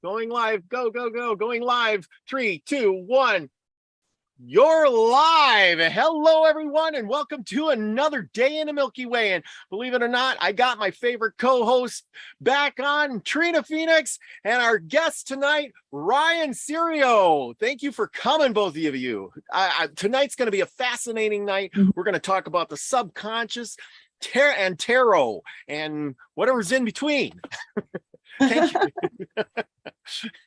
Going live. Go, go, go. Going live. 3, 2, 1. You're live. Hello, everyone, and welcome to another day in the Milky Way. And believe it or not, I got my favorite co-host back on, Trina Phoenix, and our guest tonight, Ryan Serio. Thank you for coming, both of you. Tonight's going to be a fascinating night. We're going to talk about the subconscious, and tarot, and whatever's in between. Thank you.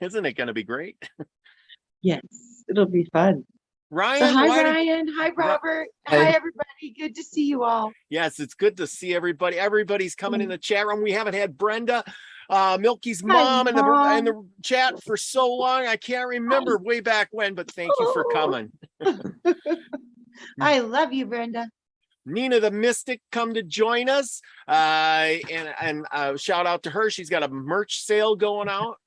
Isn't it going to be great? Yes, it'll be fun. Ryan, hi Ryan, hi Robert, hi everybody. Good to see you all. Yes, it's good to see everybody. Everybody's coming in the chat room. We haven't had Brenda, Milky's mom, in the chat for so long. I can't remember way back when, but thank you for coming. I love you, Brenda. Nina the Mystic come to join us, and shout out to her. She's got a merch sale going out.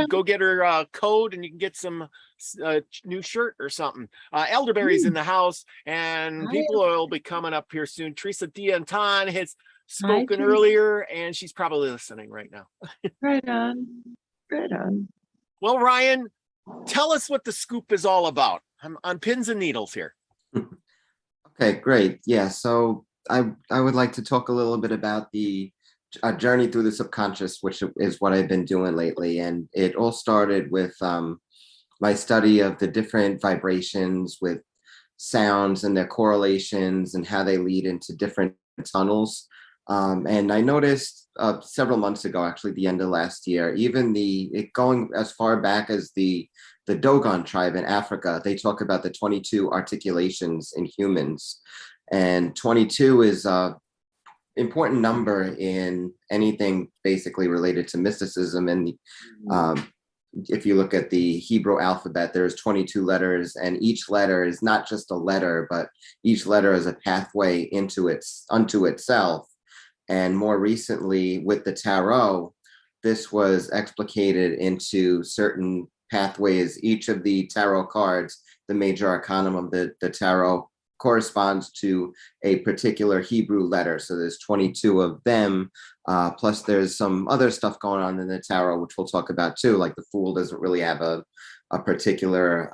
Go get her code and you can get some new shirt or something. Elderberry's in the house, and people will be coming up here soon. Teresa Dianton has spoken earlier, and she's probably listening right now. Right on. Well, Ryan, tell us what the scoop is all about. I'm on pins and needles here. Okay, great. Yeah, so I would like to talk a little bit about the journey through the subconscious, which is what I've been doing lately. And it all started with my study of the different vibrations with sounds and their correlations and how they lead into different tunnels. And I noticed several months ago, actually the end of last year, even going as far back as the Dogon tribe in Africa, they talk about the 22 articulations in humans. And 22 is important number in anything basically related to mysticism. And if you look at the Hebrew alphabet, there's 22 letters, and each letter is not just a letter, but each letter is a pathway unto itself. And more recently with the tarot, this was explicated into certain pathways. Each of the tarot cards, the major arcanum of the tarot, corresponds to a particular Hebrew letter. So there's 22 of them, plus there's some other stuff going on in the tarot, which we'll talk about too. Like the Fool doesn't really have a particular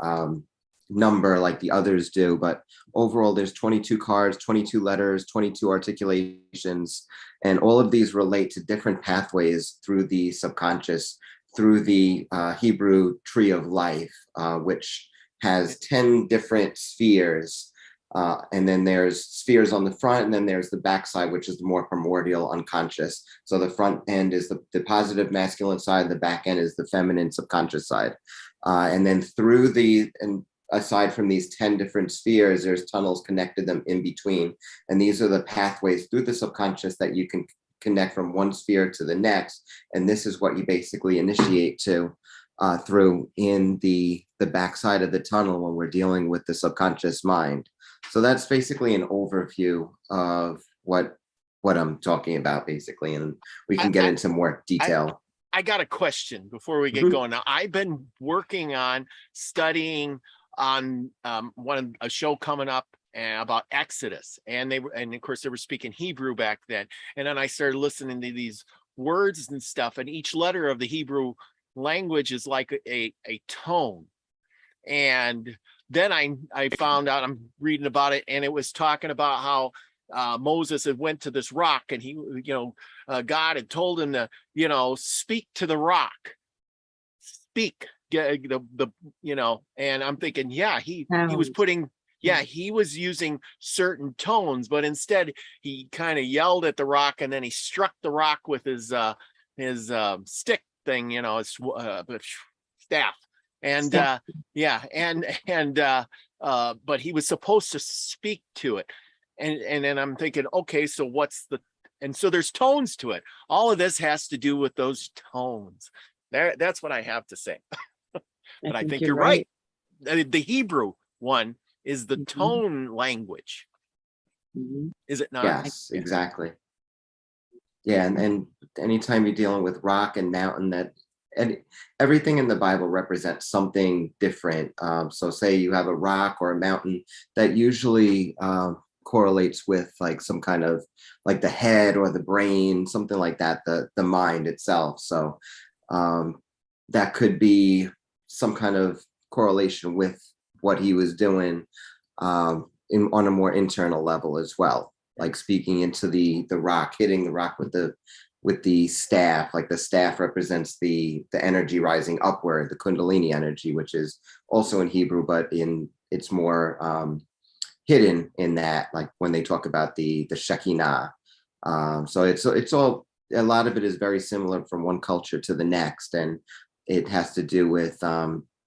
number like the others do, but overall there's 22 cards, 22 letters, 22 articulations, and all of these relate to different pathways through the subconscious, through the Hebrew tree of life, which has 10 different spheres. And then there's spheres on the front, and then there's the backside, which is the more primordial unconscious. So the front end is the positive masculine side, the back end is the feminine subconscious side. And then and aside from these 10 different spheres, there's tunnels connected them in between. And these are the pathways through the subconscious that you can connect from one sphere to the next. And this is what you basically initiate to through in the backside of the tunnel when we're dealing with the subconscious mind. So that's basically an overview of what I'm talking about, basically, and we can get into more detail. I got a question before we get going. Now, I've been working on studying on a show coming up about Exodus, and of course they were speaking Hebrew back then. And then I started listening to these words and stuff, and each letter of the Hebrew language is like a tone. And then I found out, I'm reading about it, and it was talking about how Moses had went to this rock, and he, God had told him to, speak to the rock, speak, and I'm thinking, he was putting, he was using certain tones, but instead he kind of yelled at the rock, and then he struck the rock with his stick thing, his staff. And but he was supposed to speak to it, and then I'm thinking, okay, so so there's tones to it. All of this has to do with those tones. That's what I have to say. But I think you're right. The Hebrew one is the tone language. Is it not? Yes, exactly. Yeah, and anytime you're dealing with rock and mountain, and everything in the Bible represents something different. So say you have a rock or a mountain that usually correlates with like some kind of like the head or the brain, something like that, the mind itself. So that could be some kind of correlation with what he was doing on a more internal level as well, like speaking into the rock, hitting the rock with the staff. Like the staff represents the energy rising upward, the Kundalini energy, which is also in Hebrew, but it's more hidden in that, like when they talk about the Shekinah. So it's all, a lot of it is very similar from one culture to the next, and it has to do with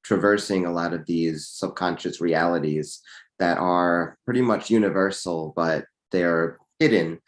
traversing a lot of these subconscious realities that are pretty much universal, but they're hidden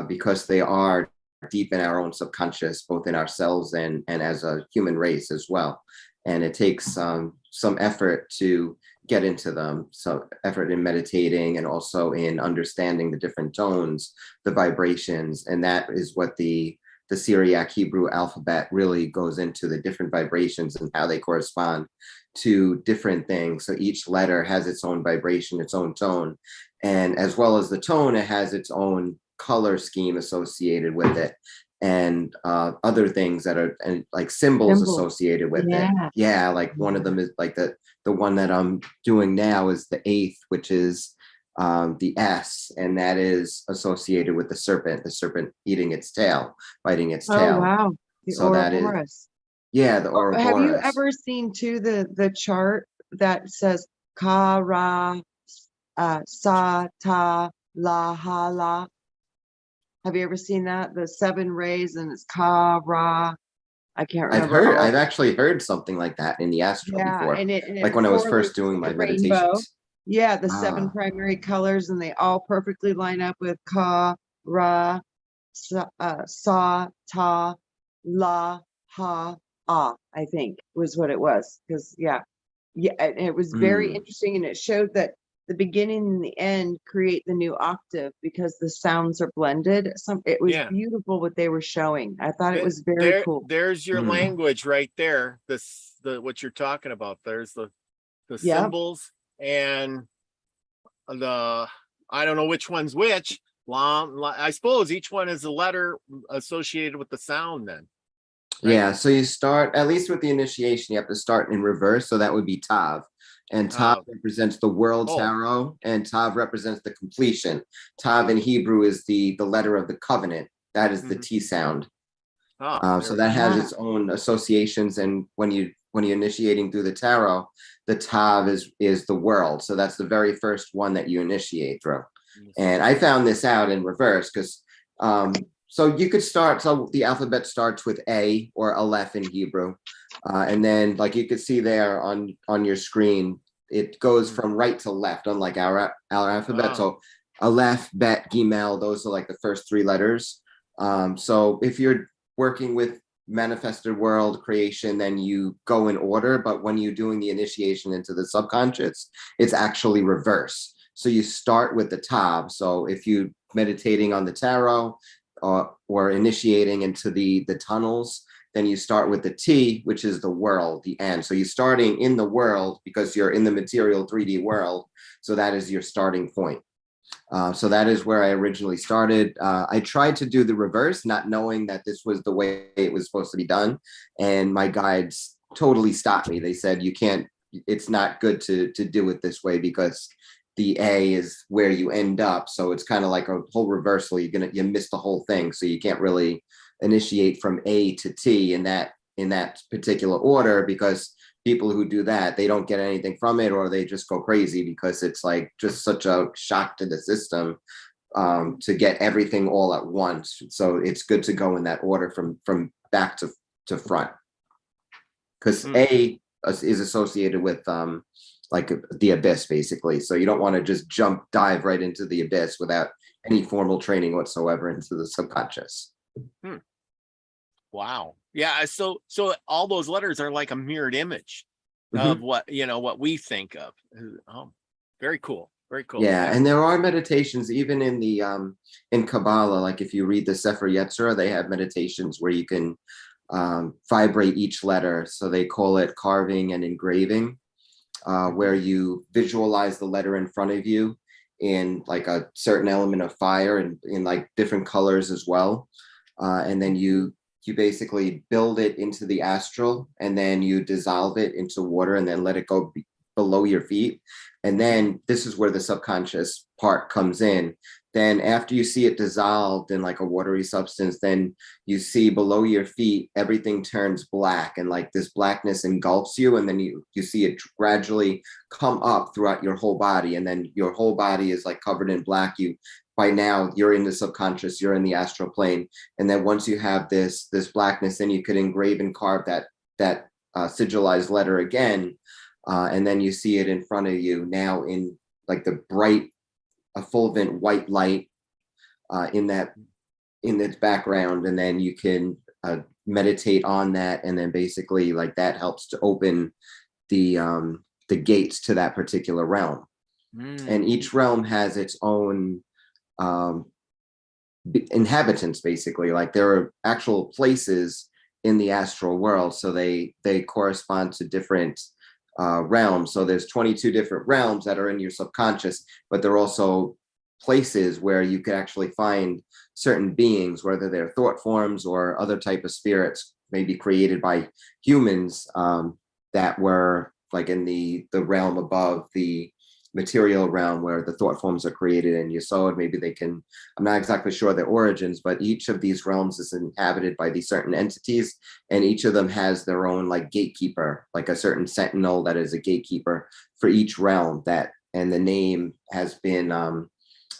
because they are deep in our own subconscious, both in ourselves and as a human race as well. And it takes some effort to get into them. So effort in meditating and also in understanding the different tones, the vibrations. And that is what the Syriac Hebrew alphabet really goes into, the different vibrations and how they correspond to different things. So each letter has its own vibration, its own tone. And as well as the tone, it has its own color scheme associated with it, and other things that are like symbols associated with it. Yeah, like one of them is like the one that I'm doing now is the 8th, which is the S, and that is associated with the serpent eating its tail, biting its tail. Oh, wow. The So that is, Ouroboros. yeah, the Ouroboros. Have you ever seen too the chart that says Ka Ra Sa Ta La Ha La? Have you ever seen that? The 7 rays, and it's Ka Ra. I can't remember. I've actually heard something like that in the astral before. And it like when I was first correlates doing with my the rainbow. meditations. Yeah, the 7 primary colors, and they all perfectly line up with Ka Ra Sa Ta La Ha Ah, I think was what it was. Because and it was very interesting, and it showed that the beginning and the end create the new octave because the sounds are blended. It was beautiful what they were showing. I thought it was very cool. There's your language right there. What you're talking about. There's the symbols and I don't know which one's which. I suppose each one is a letter associated with the sound then. Right? Yeah, so you start, at least with the initiation, you have to start in reverse. So that would be Tav. And Tav represents the world tarot, and Tav represents the completion. Tav in Hebrew is the letter of the covenant. That is the T sound. So that has its own associations. And when you're initiating through the tarot, the Tav is the world. So that's the very first one that you initiate through. And I found this out in reverse because so you could start, so the alphabet starts with A or Aleph in Hebrew. And then like you could see there on your screen, it goes from right to left, unlike our alphabet. So Aleph, Bet, Gimel, those are like the first 3 letters. So if you're working with manifested world creation, then you go in order. But when you're doing the initiation into the subconscious, it's actually reverse. So you start with the Tav. So if you're meditating on the tarot or initiating into the tunnels, then you start with the T, which is the world, the end. So you're starting in the world because you're in the material 3D world. So that is your starting point. So that is where I originally started. I tried to do the reverse, not knowing that this was the way it was supposed to be done. And my guides totally stopped me. They said, you can't, it's not good to do it this way because the A is where you end up. So it's kind of like a whole reversal. You miss the whole thing. So you can't really initiate from A to T in that particular order, because people who do that, they don't get anything from it, or they just go crazy because it's like just such a shock to the system to get everything all at once. So it's good to go in that order from back to front, because A is associated with like the abyss, basically. So you don't want to just dive right into the abyss without any formal training whatsoever into the subconscious. Wow. Yeah. So all those letters are like a mirrored image of what we think of. Oh, very cool. Very cool. Yeah. And there are meditations even in the in Kabbalah. Like if you read the Sefer Yetzirah, they have meditations where you can vibrate each letter. So they call it carving and engraving, where you visualize the letter in front of you in like a certain element of fire and in like different colors as well. And then you you basically build it into the astral, and then you dissolve it into water and then let it go below your feet. And then this is where the subconscious part comes in. Then after you see it dissolved in like a watery substance, then you see below your feet, everything turns black, and like this blackness engulfs you. And then you see it gradually come up throughout your whole body. And then your whole body is like covered in black. By now you're in the subconscious, you're in the astral plane. And then once you have this blackness, then you could engrave and carve that sigillized letter again. And then you see it in front of you now in like the bright, effulgent white light in its background. And then you can meditate on that. And then basically like that helps to open the gates to that particular realm. And each realm has its own inhabitants, basically. Like there are actual places in the astral world. So they correspond to different realms. So there's 22 different realms that are in your subconscious, but they're also places where you could actually find certain beings, whether they're thought forms or other type of spirits, maybe created by humans, that were like in the realm above the material realm where the thought forms are created and Yesod. Maybe they can, I'm not exactly sure their origins, but each of these realms is inhabited by these certain entities, and each of them has their own like gatekeeper, like a certain sentinel that is a gatekeeper for each realm. That, and the name has been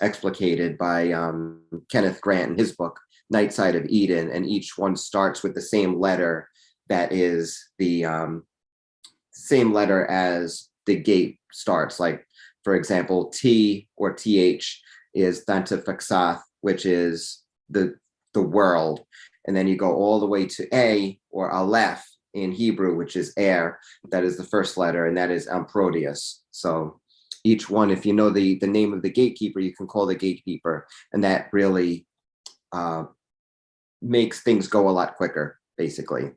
explicated by Kenneth Grant in his book Night Side of Eden, and each one starts with the same letter that is the same letter as the gate starts. Like, for example, T or TH is Thantafaksath, which is the world. And then you go all the way to A or Aleph in Hebrew, which is air. That is the first letter, and that is Amprodius. So each one, if you know the name of the gatekeeper, you can call the gatekeeper. And that really makes things go a lot quicker, basically.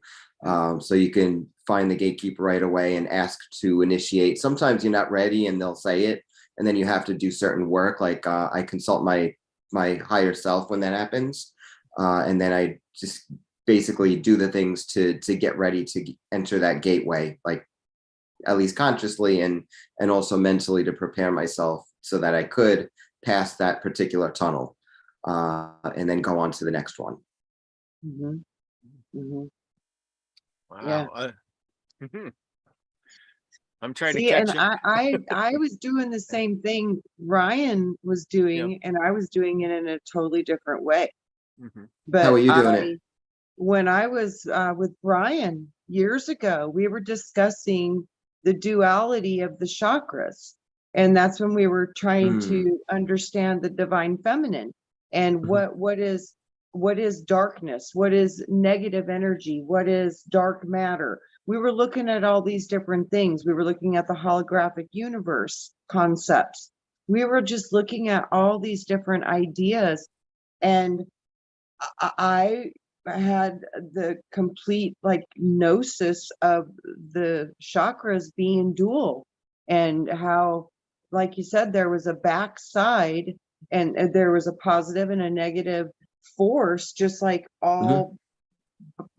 So you can find the gatekeeper right away and ask to initiate. Sometimes you're not ready and they'll say it, and then you have to do certain work. Like I consult my higher self when that happens. And then I just basically do the things to get ready to enter that gateway, like at least consciously and also mentally, to prepare myself so that I could pass that particular tunnel and then go on to the next one. Mm-hmm. Mm-hmm. Wow. Yeah. I'm trying to See, catch and it. I was doing the same thing Ryan was doing, and I was doing it in a totally different way. Mm-hmm. But How are you doing it? When I was with Brian years ago, we were discussing the duality of the chakras. And that's when we were trying to understand the divine feminine and what is darkness, what is negative energy, what is dark matter. We were looking at all these different things. We were looking at the holographic universe concepts. We were just looking at all these different ideas. And I had the complete like gnosis of the chakras being dual, and how, like you said, there was a backside and there was a positive and a negative force, just like all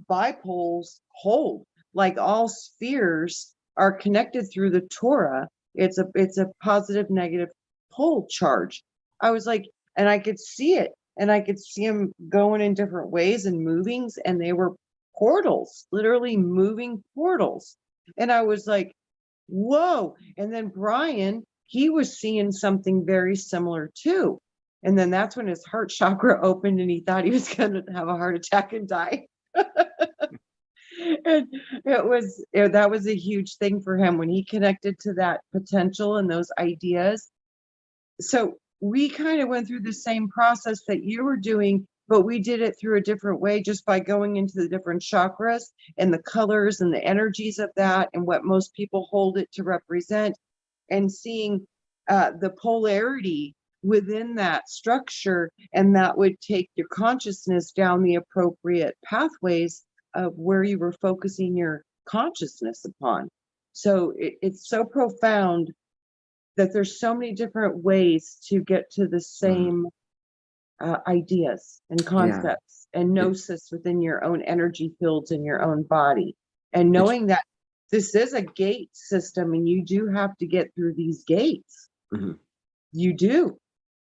bipoles hold. Like all spheres are connected through the Torah. It's a positive negative pole charge. I was like, and I could see it, and I could see them going in different ways and movings, and they were portals, literally moving portals. And I was like, whoa. And then Brian, he was seeing something very similar too. And then that's when his heart chakra opened and he thought he was going to have a heart attack and die. And that was a huge thing for him when he connected to that potential and those ideas. So we kind of went through the same process that you were doing, but we did it through a different way, just by going into the different chakras and the colors and the energies of that and what most people hold it to represent, and seeing the polarity within that structure. And that would take your consciousness down the appropriate pathways of where you were focusing your consciousness upon. So it's so profound that there's so many different ways to get to the same ideas and concepts and gnosis within your own energy fields in your own body. And knowing that this is a gate system and you do have to get through these gates. You do.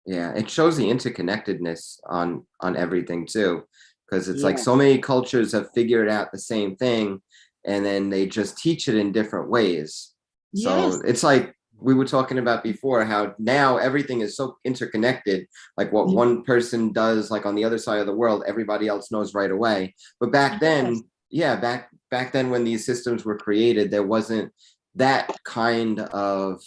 Yeah, it shows the interconnectedness on everything too, because it's like so many cultures have figured out the same thing, and then they just teach it in different ways. So it's like we were talking about before, how now everything is so interconnected. Like what one person does, like on the other side of the world, everybody else knows right away. But back then, back then when these systems were created, there wasn't that kind of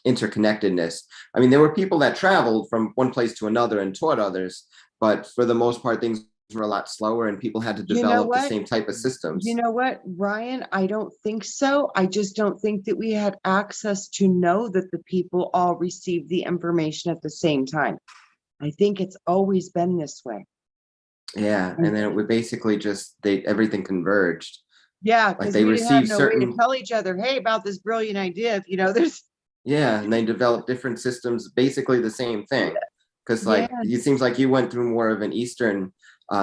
interconnectedness. I mean, there were people that traveled from one place to another and taught others, but for the most part, things were a lot slower and people had to develop the same type of systems. You know what, Ryan? I don't think so. I just don't think that we had access to know that the people all received the information at the same time. I think it's always been this way. Yeah, and then it would basically just everything converged. Yeah, like because they we didn't have received no way to tell each other, hey, about this brilliant idea. You know, there's and they developed different systems, basically the same thing. Because like it seems like you went through more of an Eastern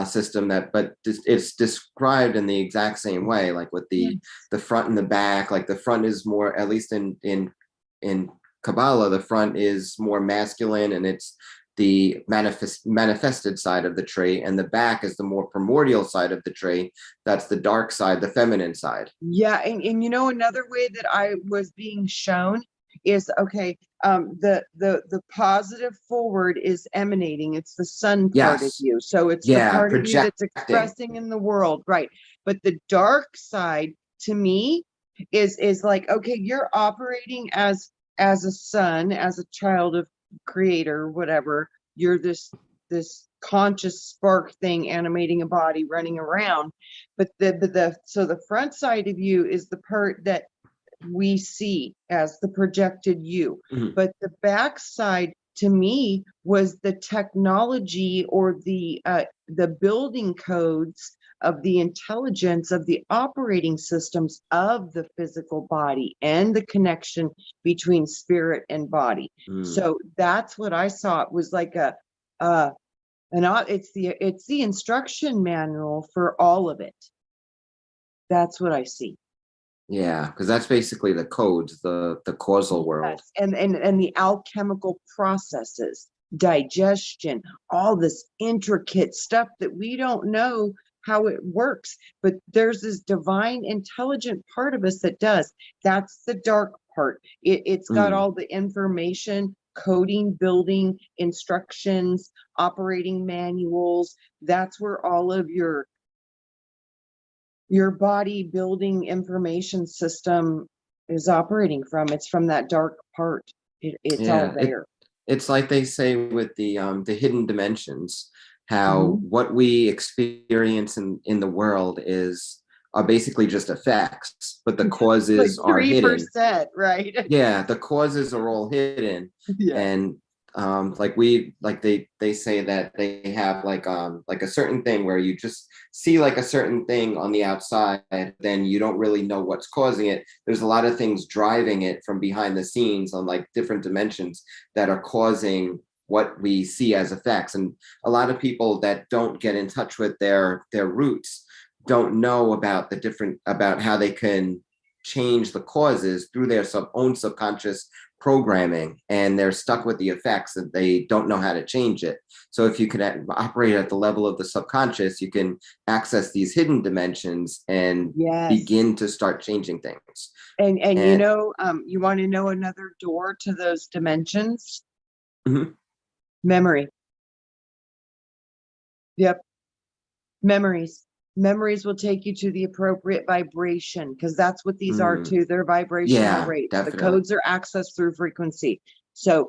system but it's described in the exact same way, like with the front and the back. Like the front is more, at least in Kabbalah, the front is more masculine and it's the manifested side of the tree, and the back is the more primordial side of the tree. That's the dark side, the feminine side. Yeah, and you know, another way that I was being shown is the positive forward is emanating. It's the sun part of you, so it's the part of you that's expressing in the world, right? But the dark side to me is like, okay, you're operating as a son, as a child of creator, whatever. You're this conscious spark thing animating a body running around, but so the front side of you is the part that we see as the projected you. But the back side to me was the technology or the building codes of the intelligence of the operating systems of the physical body and the connection between spirit and body. So that's what I saw. It was like it's the instruction manual for all of it. That's what I see. Yeah, because that's basically the codes, the causal world. And the alchemical processes, digestion, all this intricate stuff that we don't know how it works, but there's this divine intelligent part of us that does. That's the dark part. It's got all the information, coding, building, instructions, operating manuals. That's where all of your body building information system is operating from. It's from that dark part. It's all there. It's like they say with the hidden dimensions, how what we experience in the world are basically just effects, but the causes like 3%, are hidden. Right? Yeah, the causes are all hidden. And they say that they have like a certain thing where you just see like a certain thing on the outside, then you don't really know what's causing it. There's a lot of things driving it from behind the scenes on like different dimensions that are causing what we see as effects. And a lot of people that don't get in touch with their roots don't know about about how they can change the causes through their own subconscious programming, and they're stuck with the effects and they don't know how to change it. So if you can operate at the level of the subconscious, you can access these hidden dimensions and begin to start changing things. And you know, you want to know another door to those dimensions? Memory. Yep. Memories will take you to the appropriate vibration, because that's what these are too. They're vibrational rates. Definitely. The codes are accessed through frequency. So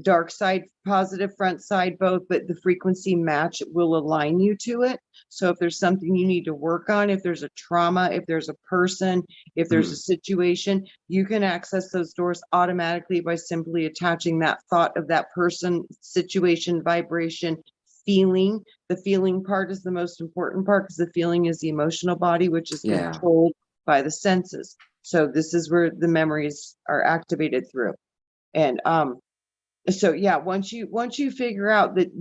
dark side, positive, front side, both, but the frequency match will align you to it. So if there's something you need to work on, if there's a trauma, if there's a person, if there's a situation, you can access those doors automatically by simply attaching that thought of that person, situation, vibration, feeling. The feeling part is the most important part, because the feeling is the emotional body, which is controlled by the senses. So this is where the memories are activated through. And So yeah, once you figure out that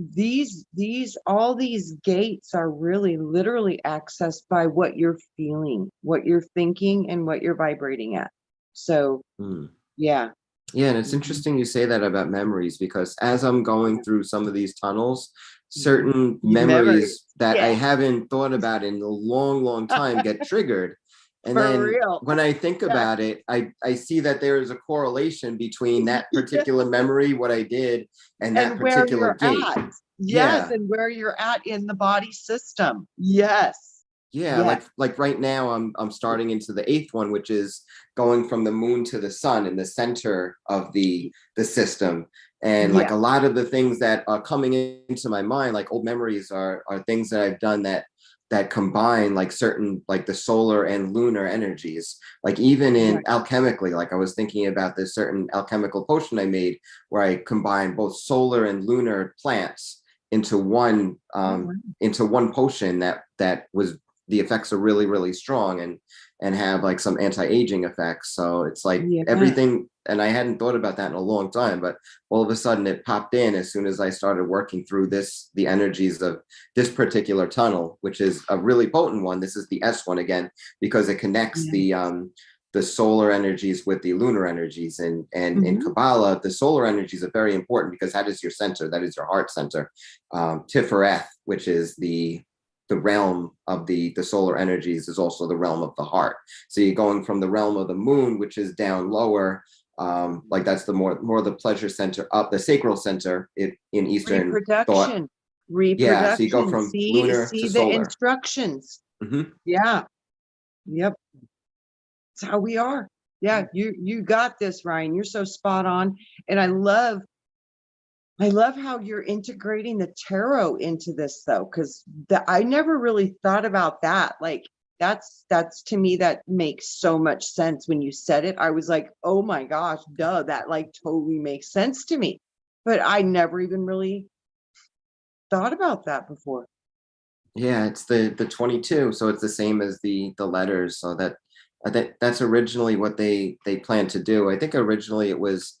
all these gates are really literally accessed by what you're feeling, what you're thinking, and what you're vibrating at. So yeah. Yeah, and it's interesting you say that about memories, because as I'm going through some of these tunnels, certain memories that I haven't thought about in a long, long time get triggered. And For then real. when I think about it, I see that there is a correlation between that particular memory, what I did, and that particular gate. At. Yes, and where you're at in the body system. Yes. Yeah, like right now I'm starting into the 8th one, which is going from the moon to the sun in the center of the system. And like a lot of the things that are coming into my mind, like old memories, are things that I've done that combine like certain, like the solar and lunar energies. Like even in alchemically, like I was thinking about this certain alchemical potion I made where I combined both solar and lunar plants into one potion that was, the effects are really, really strong and have like some anti-aging effects. So it's like everything, and I hadn't thought about that in a long time, but all of a sudden it popped in as soon as I started working through the energies of this particular tunnel, which is a really potent one. This is the S one again, because it connects the solar energies with the lunar energies. And in Kabbalah, the solar energies are very important because that is your center, that is your heart center. Tifereth, which is the realm of the solar energies, is also the realm of the heart. So you're going from the realm of the moon, which is down lower, like that's the more the pleasure center, up the sacral center in Eastern thought. Yeah, so you go from lunar to solar. The instructions. Yeah. Yep. That's how we are. Yeah, you got this, Ryan. You're so spot on. And I love how you're integrating the tarot into this, though, because I never really thought about that. Like that's to me, that makes so much sense. When you said it, I was like, oh my gosh, duh, that like totally makes sense to me. But I never even really thought about that before. Yeah, it's the 22, so it's the same as the letters. So that's originally what they planned to do. I think originally it was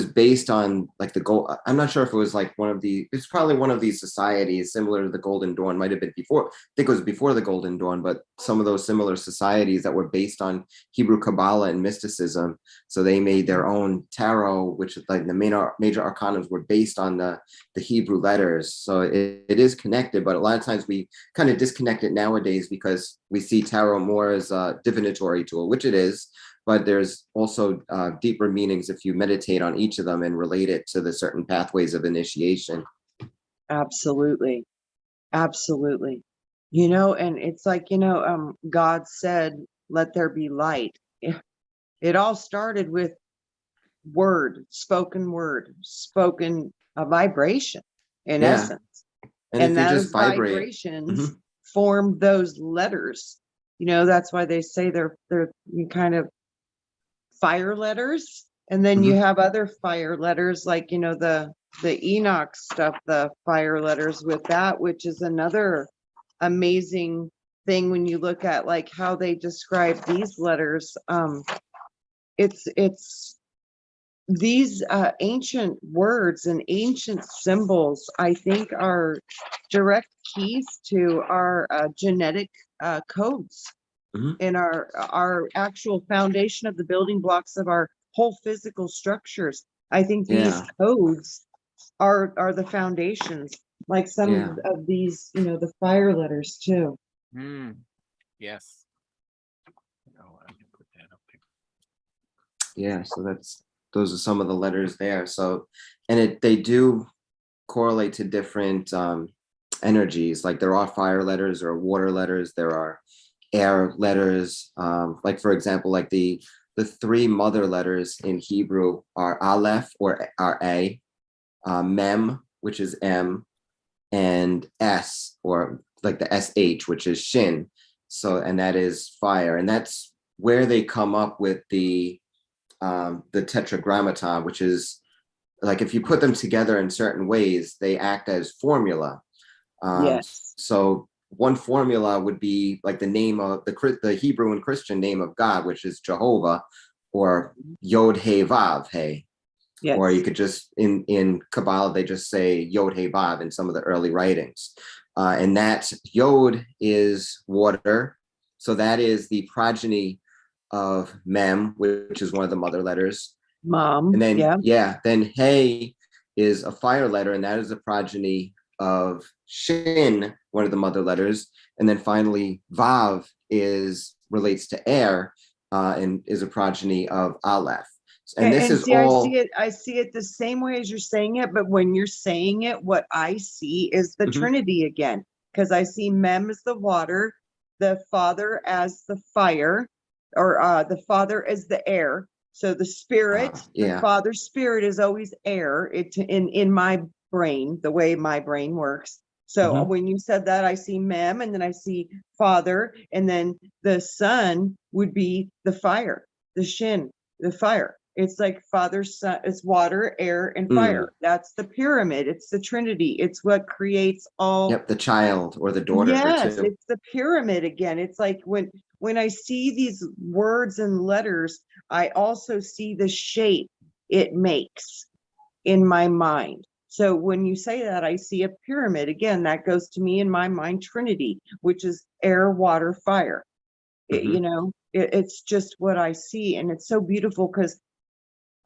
based on like the gold. I'm not sure if it was like it's probably one of these societies similar to the Golden Dawn. Might have been before. I think it was before the Golden Dawn, but some of those similar societies that were based on Hebrew Kabbalah and mysticism. So they made their own tarot, which like the major arcanas were based on the Hebrew letters. So it is connected, but a lot of times we kind of disconnect it nowadays because we see tarot more as a divinatory tool, which it is. But there's also deeper meanings if you meditate on each of them and relate it to the certain pathways of initiation. Absolutely. Absolutely. And it's like, God said, let there be light. It all started with spoken a vibration in essence. And those vibrations form those letters. That's why they say they're kind of fire letters, and then you have other fire letters like the Enoch stuff, the fire letters with that, which is another amazing thing when you look at like how they describe these letters. It's these ancient words and ancient symbols, I think, are direct keys to our genetic codes. And our actual foundation of the building blocks of our whole physical structures. I think these codes are the foundations, like some of these, the fire letters too. Yes. Oh, I can put that up there. Yeah, so those are some of the letters there. So, and they do correlate to different energies. Like there are fire letters, there are water letters, there are air letters. Like for example, like the 3 mother letters in Hebrew are Aleph, or are A, Mem, which is M, and S, or like the SH, which is Shin. So, and that is fire, and that's where they come up with the Tetragrammaton, which is like if you put them together in certain ways, they act as formula. So one formula would be like the name of the Hebrew and Christian name of God, which is Jehovah, or Yod He Vav He. Yes. Or you could just, in Kabbalah, they just say Yod He Vav in some of the early writings. And that Yod is water. So that is the progeny of Mem, which is one of the mother letters. Mom. And then, Yeah. then He is a fire letter, and that is the progeny of Shin, one of the mother letters. And then finally, Vav relates to air, and is a progeny of Aleph. And this is see, all. I see it the same way as you're saying it, but when you're saying it, what I see is the Mhm. Trinity again, because I see Mem as the water, the Father as the fire, or the Father as the air. So the Spirit, the Father's Spirit is always air. It in my brain, the way my brain works. So when you said that, I see Mem, and then I see Father, and then the Son would be the fire, the Shin, the fire. It's like Father, Son, it's water, air, and fire. That's the pyramid. It's the Trinity. It's what creates all. Yep, the child or the daughter. Yes, too. it's the pyramid again. It's like when I see these words and letters, I also see the shape it makes in my mind. So when you say that, I see a pyramid again. That goes to me in my mind, Trinity, which is air, water, fire. It's just what I see, and it's so beautiful because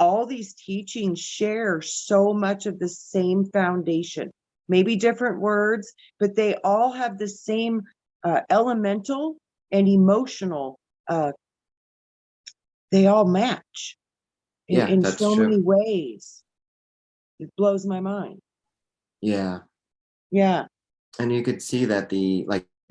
all these teachings share so much of the same foundation, maybe different words, but they all have the same elemental and emotional. They all match in that's so true. many ways. It blows my mind. Yeah. Yeah. And you could see that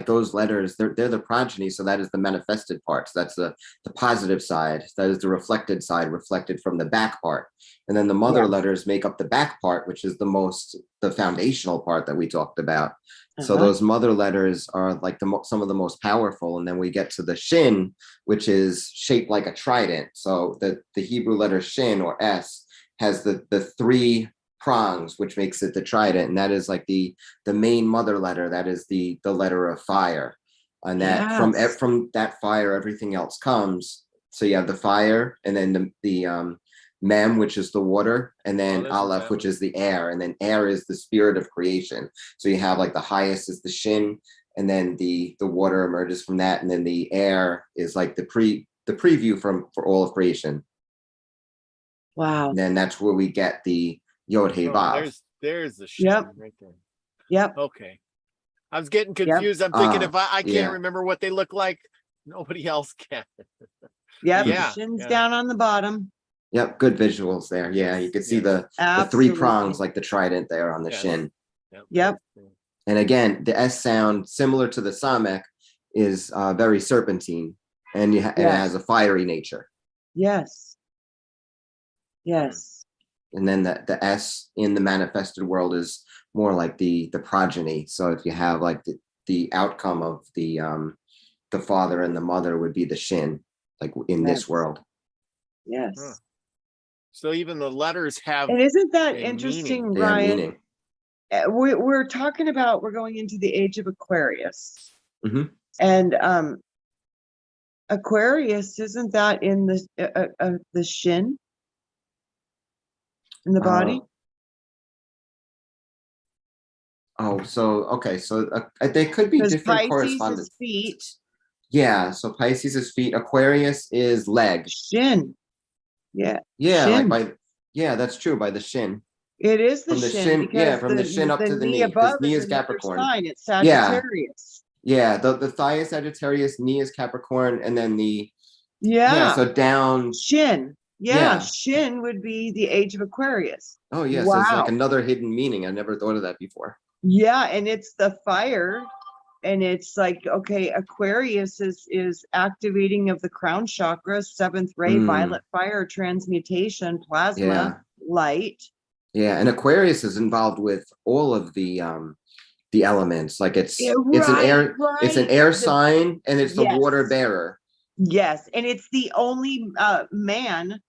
those letters, they're the progeny. So that is the manifested parts. That's the positive side. That is the reflected side, reflected from the back part. And then the mother letters make up the back part, which is the foundational part that we talked about. So those mother letters are like some of the most powerful. And then we get to the Shin, which is shaped like a trident. So the Hebrew letter Shin, or S, has the three prongs, which makes it the trident, and that is like the main mother letter. That is the letter of fire, and that from that fire everything else comes. So you have the fire, and then the Mem, which is the water, and then Aleph, which is the air, and then air is the spirit of creation. So you have like the highest is the Shin, and then the water emerges from that, and then the air is like the preview for all of creation. Wow. And then that's where we get the Yod He Vav. There's the shit right there. Yep. Okay. I was getting confused. I'm thinking if I can't remember what they look like, nobody else can. Yep. Yeah. Shin's down on the bottom. Yep. Good visuals there. Yeah. You could see the three prongs like the trident there on the Shin. Yep. And again, the S sound, similar to the Samek, is very serpentine, and it has a fiery nature. Yes. Yes. And then the S in the manifested world is more like the progeny. So if you have like the outcome of the father and the mother would be the Shin, like in this world. Yes. Huh. So even the letters have. And isn't that interesting, Ryan? We're talking about, we're going into the age of Aquarius. And Aquarius, isn't that in the Shin? In the body? So they could be different Pisces correspondence. Is feet. Yeah, so Pisces is feet. Aquarius is leg. Shin. Yeah. Yeah, Shin. that's true, by the Shin. It is the From the Shin. from the Shin up to the knee. Above knee is another Capricorn. sign. It's Sagittarius. Yeah, the thigh is Sagittarius, knee is Capricorn, and then the so down Shin. Yeah, Shin would be the age of Aquarius. Oh yes, wow. There's like another hidden meaning. I never thought of that before. Yeah, and it's the fire, and it's like, okay, Aquarius is activating of the crown chakra, seventh ray, violet fire, transmutation, plasma, light. Yeah, and Aquarius is involved with all of the elements. Like it's an air sign, and it's the water bearer. Yes, and it's the only man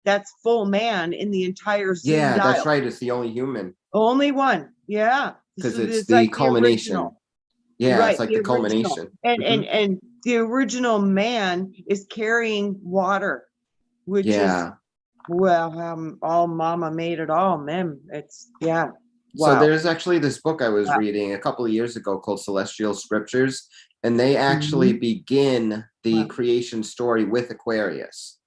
that's full man in the entire Zoom dial. That's right. It's the only human. Only one. Yeah. Because it's the like culmination. It's like the culmination. And the original man is carrying water, which is Well, all mama made it all, mem. It's, yeah. So Wow. there's actually this book I was Wow. reading a couple of years ago called Celestial Scriptures, and they actually begin the Wow. creation story with Aquarius.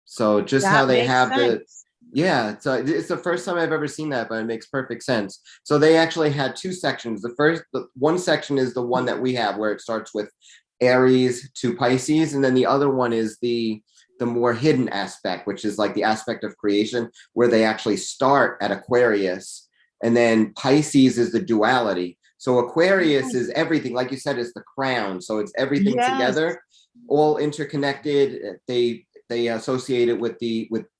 So just how That they makes have the, sense. yeah, so it's the first time I've ever seen that, but it makes perfect sense. So they actually had two sections. The one section is the one that we have where it starts with Aries to Pisces, and then the other one is the more hidden aspect, which is like the aspect of creation where they actually start at Aquarius, and then Pisces is the duality. So Aquarius is everything, like you said, is the crown. So it's everything Yes. together, all interconnected. They associate it with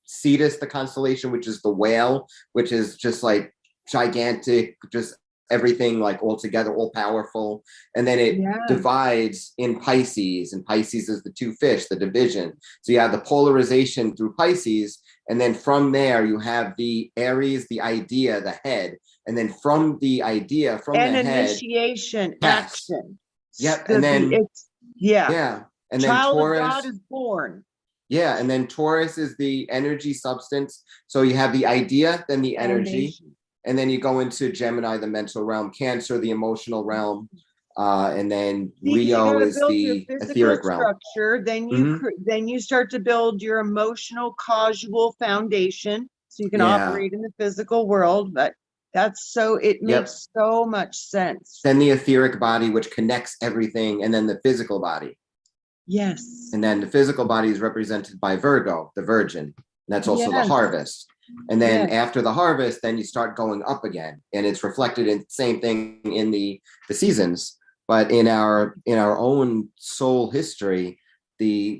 Cetus, the constellation, which is the whale, which is just like gigantic, just everything like all together, all powerful. And then it Yeah. divides in Pisces, and Pisces is the two fish, the division. So you have the polarization through Pisces, and then from there you have the Aries, the idea, the head, and then from the idea, from And the head, initiation, yes. action. Yep. And then it's, yeah. yeah, and then Child of Taurus. God is born. Yeah, and then Taurus is the energy substance. So you have the idea, then the energy, Foundation. and then you go into Gemini, the mental realm, Cancer, the emotional realm, and then See, you Leo gotta is build your the physical etheric realm. structure, then you start to build your emotional causal foundation, so you can Yeah. operate in the physical world. But that's so, it makes so much sense. Then the etheric body, which connects everything, and then the physical body. Yes. And then the physical body is represented by Virgo, the virgin. And that's also the Yes. harvest. And then Yes. after the harvest, then you start going up again. And it's reflected in the same thing in the seasons. But in our own soul history,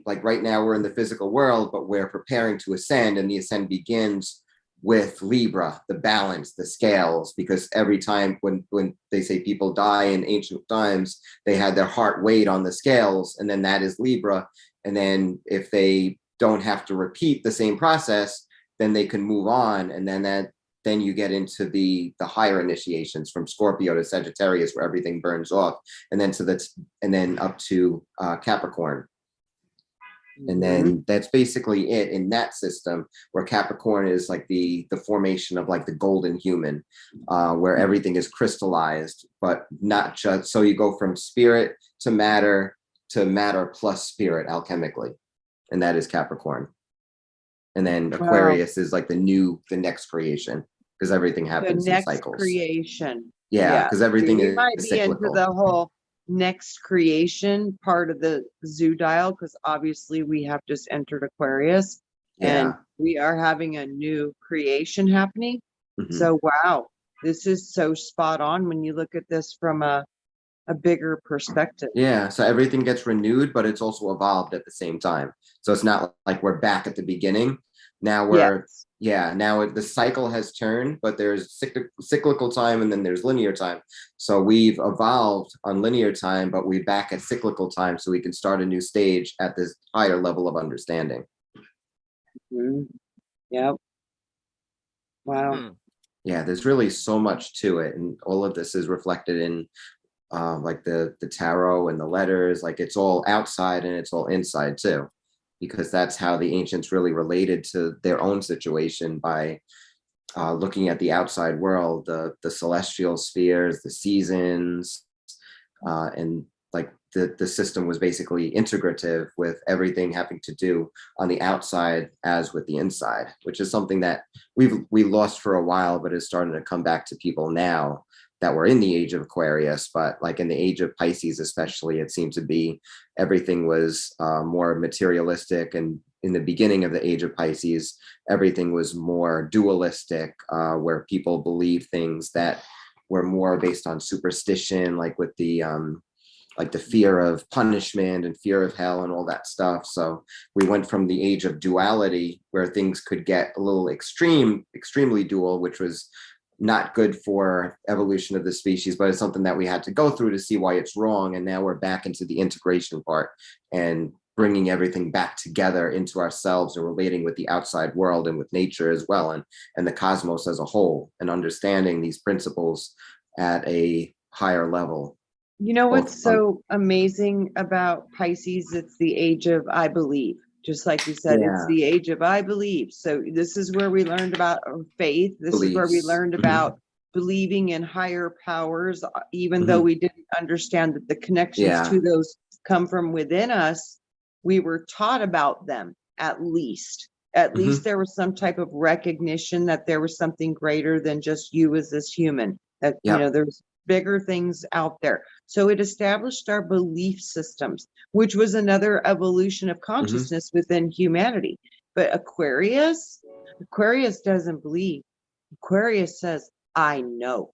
like right now we're in the physical world, but we're preparing to ascend, and the ascend begins with Libra, the balance, the scales, because every time when they say people die in ancient times, they had their heart weighed on the scales, and then that is Libra. And then if they don't have to repeat the same process, then they can move on. And then you get into the higher initiations from Scorpio to Sagittarius, where everything burns off, and then up to Capricorn. And then that's basically it in that system, where Capricorn is like the formation of like the golden human, where everything is crystallized, but not just, so you go from spirit to matter plus spirit alchemically. And that is Capricorn. And then Aquarius is like the next creation, because everything happens in cycles. Creation. Yeah, because everything we is might be cyclical. into the whole next creation part of the zoo dial, because obviously we have just entered Aquarius, and we are having a new creation happening. So wow, this is so spot on when you look at this from a bigger perspective. Yeah, so everything gets renewed, but it's also evolved at the same time. So it's not like we're back at the beginning. Now now the cycle has turned, but there's cyclical time, and then there's linear time. So we've evolved on linear time, but we're back at cyclical time, so we can start a new stage at this higher level of understanding. Yep. Wow. Yeah, there's really so much to it, and all of this is reflected in like the tarot and the letters. Like it's all outside and it's all inside too, because that's how the ancients really related to their own situation, by looking at the outside world, the celestial spheres, the seasons, and like the system was basically integrative, with everything having to do on the outside as with the inside, which is something that we lost for a while, but is starting to come back to people now that we're in the age of Aquarius. But like in the age of Pisces especially, it seemed to be everything was more materialistic, and in the beginning of the age of Pisces, everything was more dualistic, where people believed things that were more based on superstition, like with the fear of punishment and fear of hell and all that stuff. So we went from the age of duality, where things could get a little extremely dual, which was not good for evolution of the species, but it's something that we had to go through to see why it's wrong. And now we're back into the integration part, and bringing everything back together into ourselves, and relating with the outside world and with nature as well, and the cosmos as a whole, and understanding these principles at a higher level. You know what's so amazing about Pisces? It's the age of I believe. Just like you said, it's Yeah. the age of I believe. So this is where we learned about faith. This is where we Beliefs. learned Mhm. about believing in higher powers, even Mhm. though we didn't understand that the connections Yeah. to those come from within us. We were taught about them, at least. At Mhm. least there was some type of recognition that there was something greater than just you as this human, that, you Yep. know, there's bigger things out there. So it established our belief systems, which was another evolution of consciousness within humanity. But Aquarius doesn't believe. Aquarius says, I know.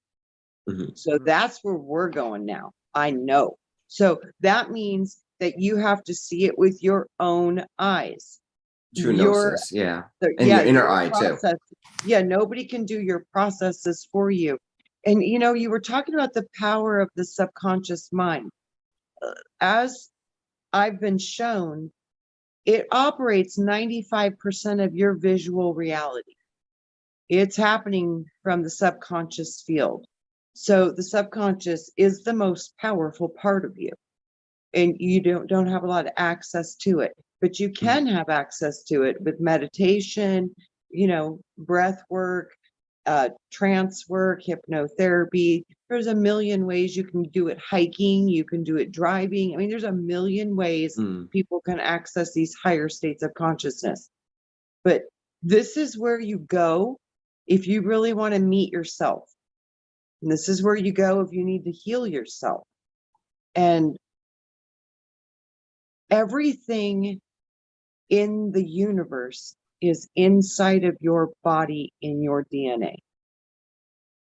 Mhm. So that's where we're going now. I know. So that means that you have to see it with your own eyes. True Your gnosis. Yeah. the- And yeah, your inner your eye too. process. Yeah, nobody can do your processes for you. And you know, you were talking about the power of the subconscious mind. As I've been shown, it operates 95% of your visual reality. It's happening from the subconscious field. So the subconscious is the most powerful part of you. And you don't have a lot of access to it, but you can have access to it with meditation, you know, breath work, trance work, hypnotherapy. There's a million ways you can do it. Hiking, you can do it driving. I mean, there's a million ways Mm. people can access these higher states of consciousness. But this is where you go if you really want to meet yourself. And this is where you go if you need to heal yourself. And everything in the universe is inside of your body in your DNA.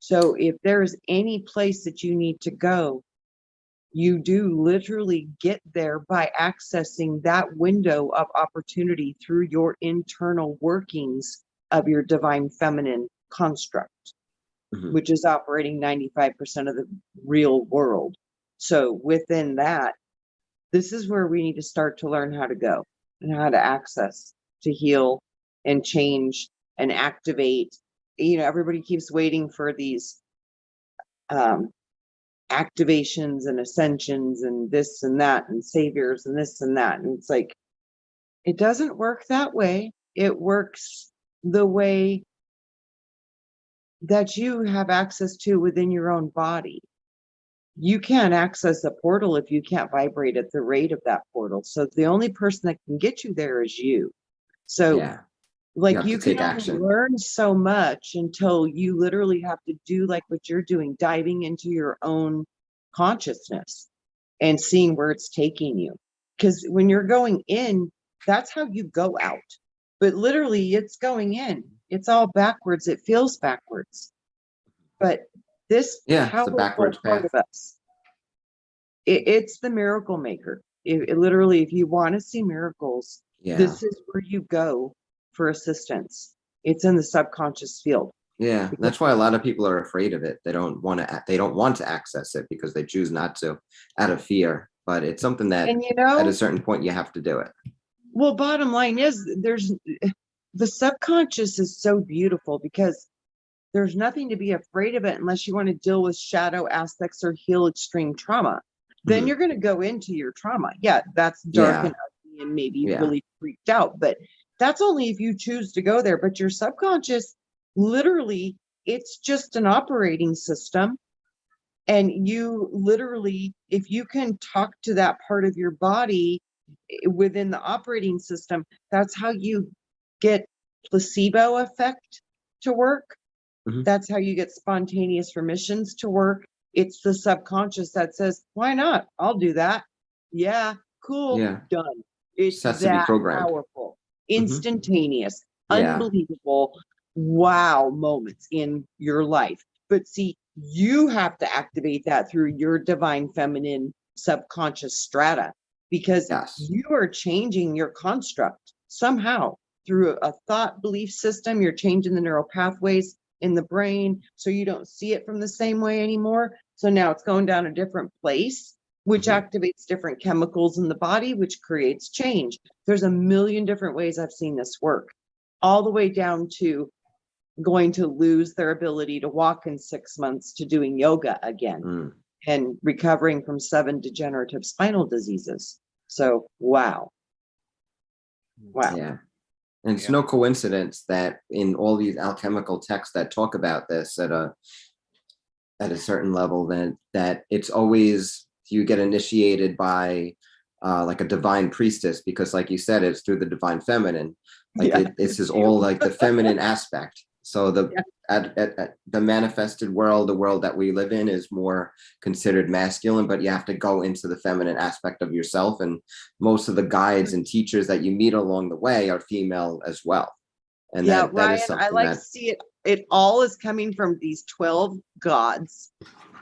So if there's any place that you need to go, you do literally get there by accessing that window of opportunity through your internal workings of your divine feminine construct, Mhm. which is operating 95% of the real world. So within that, this is where we need to start to learn how to go and how to access, to heal and change and activate. You know, everybody keeps waiting for these activations and ascensions and this and that and saviors and this and that. And it's like, it doesn't work that way. It works the way that you have access to within your own body. You can't access a portal if you can't vibrate at the rate of that portal. So the only person that can get you there is you. So Yeah. like have you to can take only action. learn so much until you literally have to do like what you're doing, diving into your own consciousness and seeing where it's taking you. Because when you're going in, that's how you go out. But literally it's going in. It's all backwards. It feels backwards. But this Yeah, it's a powerful backwards part path. of us, it's the miracle maker. It literally, if you want to see miracles, Yeah. this is where you go for assistance. It's in the subconscious field. Yeah. That's why a lot of people are afraid of it. They don't want to access it because they choose not to out of fear. But it's something that And you know, at a certain point you have to do it. well, bottom line is the subconscious is so beautiful because there's nothing to be afraid of it unless you want to deal with shadow aspects or heal extreme trauma. Then Mhm. you're going to go into your trauma. Yeah, that's dark Yeah. and ugly and maybe Yeah. really freaked out, but that's only if you choose to go there. But your subconscious, literally, it's just an operating system. And you literally, if you can talk to that part of your body within the operating system, that's how you get placebo effect to work. Mhm. That's how you get spontaneous remissions to work. It's the subconscious that says, why not? I'll do that. Yeah, cool, Yeah. done. It's Just has to be that programmed. powerful, Mhm. instantaneous, Yeah. unbelievable, wow moments in your life. But see, you have to activate that through your divine feminine subconscious strata because Yes. you are changing your construct somehow through a thought belief system. You're changing the neural pathways in the brain so you don't see it from the same way anymore. So now it's going down a different place, which Mhm. activates different chemicals in the body, which creates change. There's a million different ways I've seen this work, all the way down to going to lose their ability to walk in 6 months to doing yoga again Mm. and recovering from 7 degenerative spinal diseases. So, wow. Wow. Yeah. And it's Yeah. no coincidence that in all these alchemical texts that talk about this at a certain level, that it's always you get initiated by like a divine priestess, because like you said, it's through the divine feminine. Like Yeah, this is you. all like the feminine aspect. So the Yeah. at the manifested world, the world that we live in, is more considered masculine, but you have to go into the feminine aspect of yourself. And most of the guides and teachers that you meet along the way are female as well. And Yeah, that is Ryan, I something like that to see it. It all is coming from these 12 gods,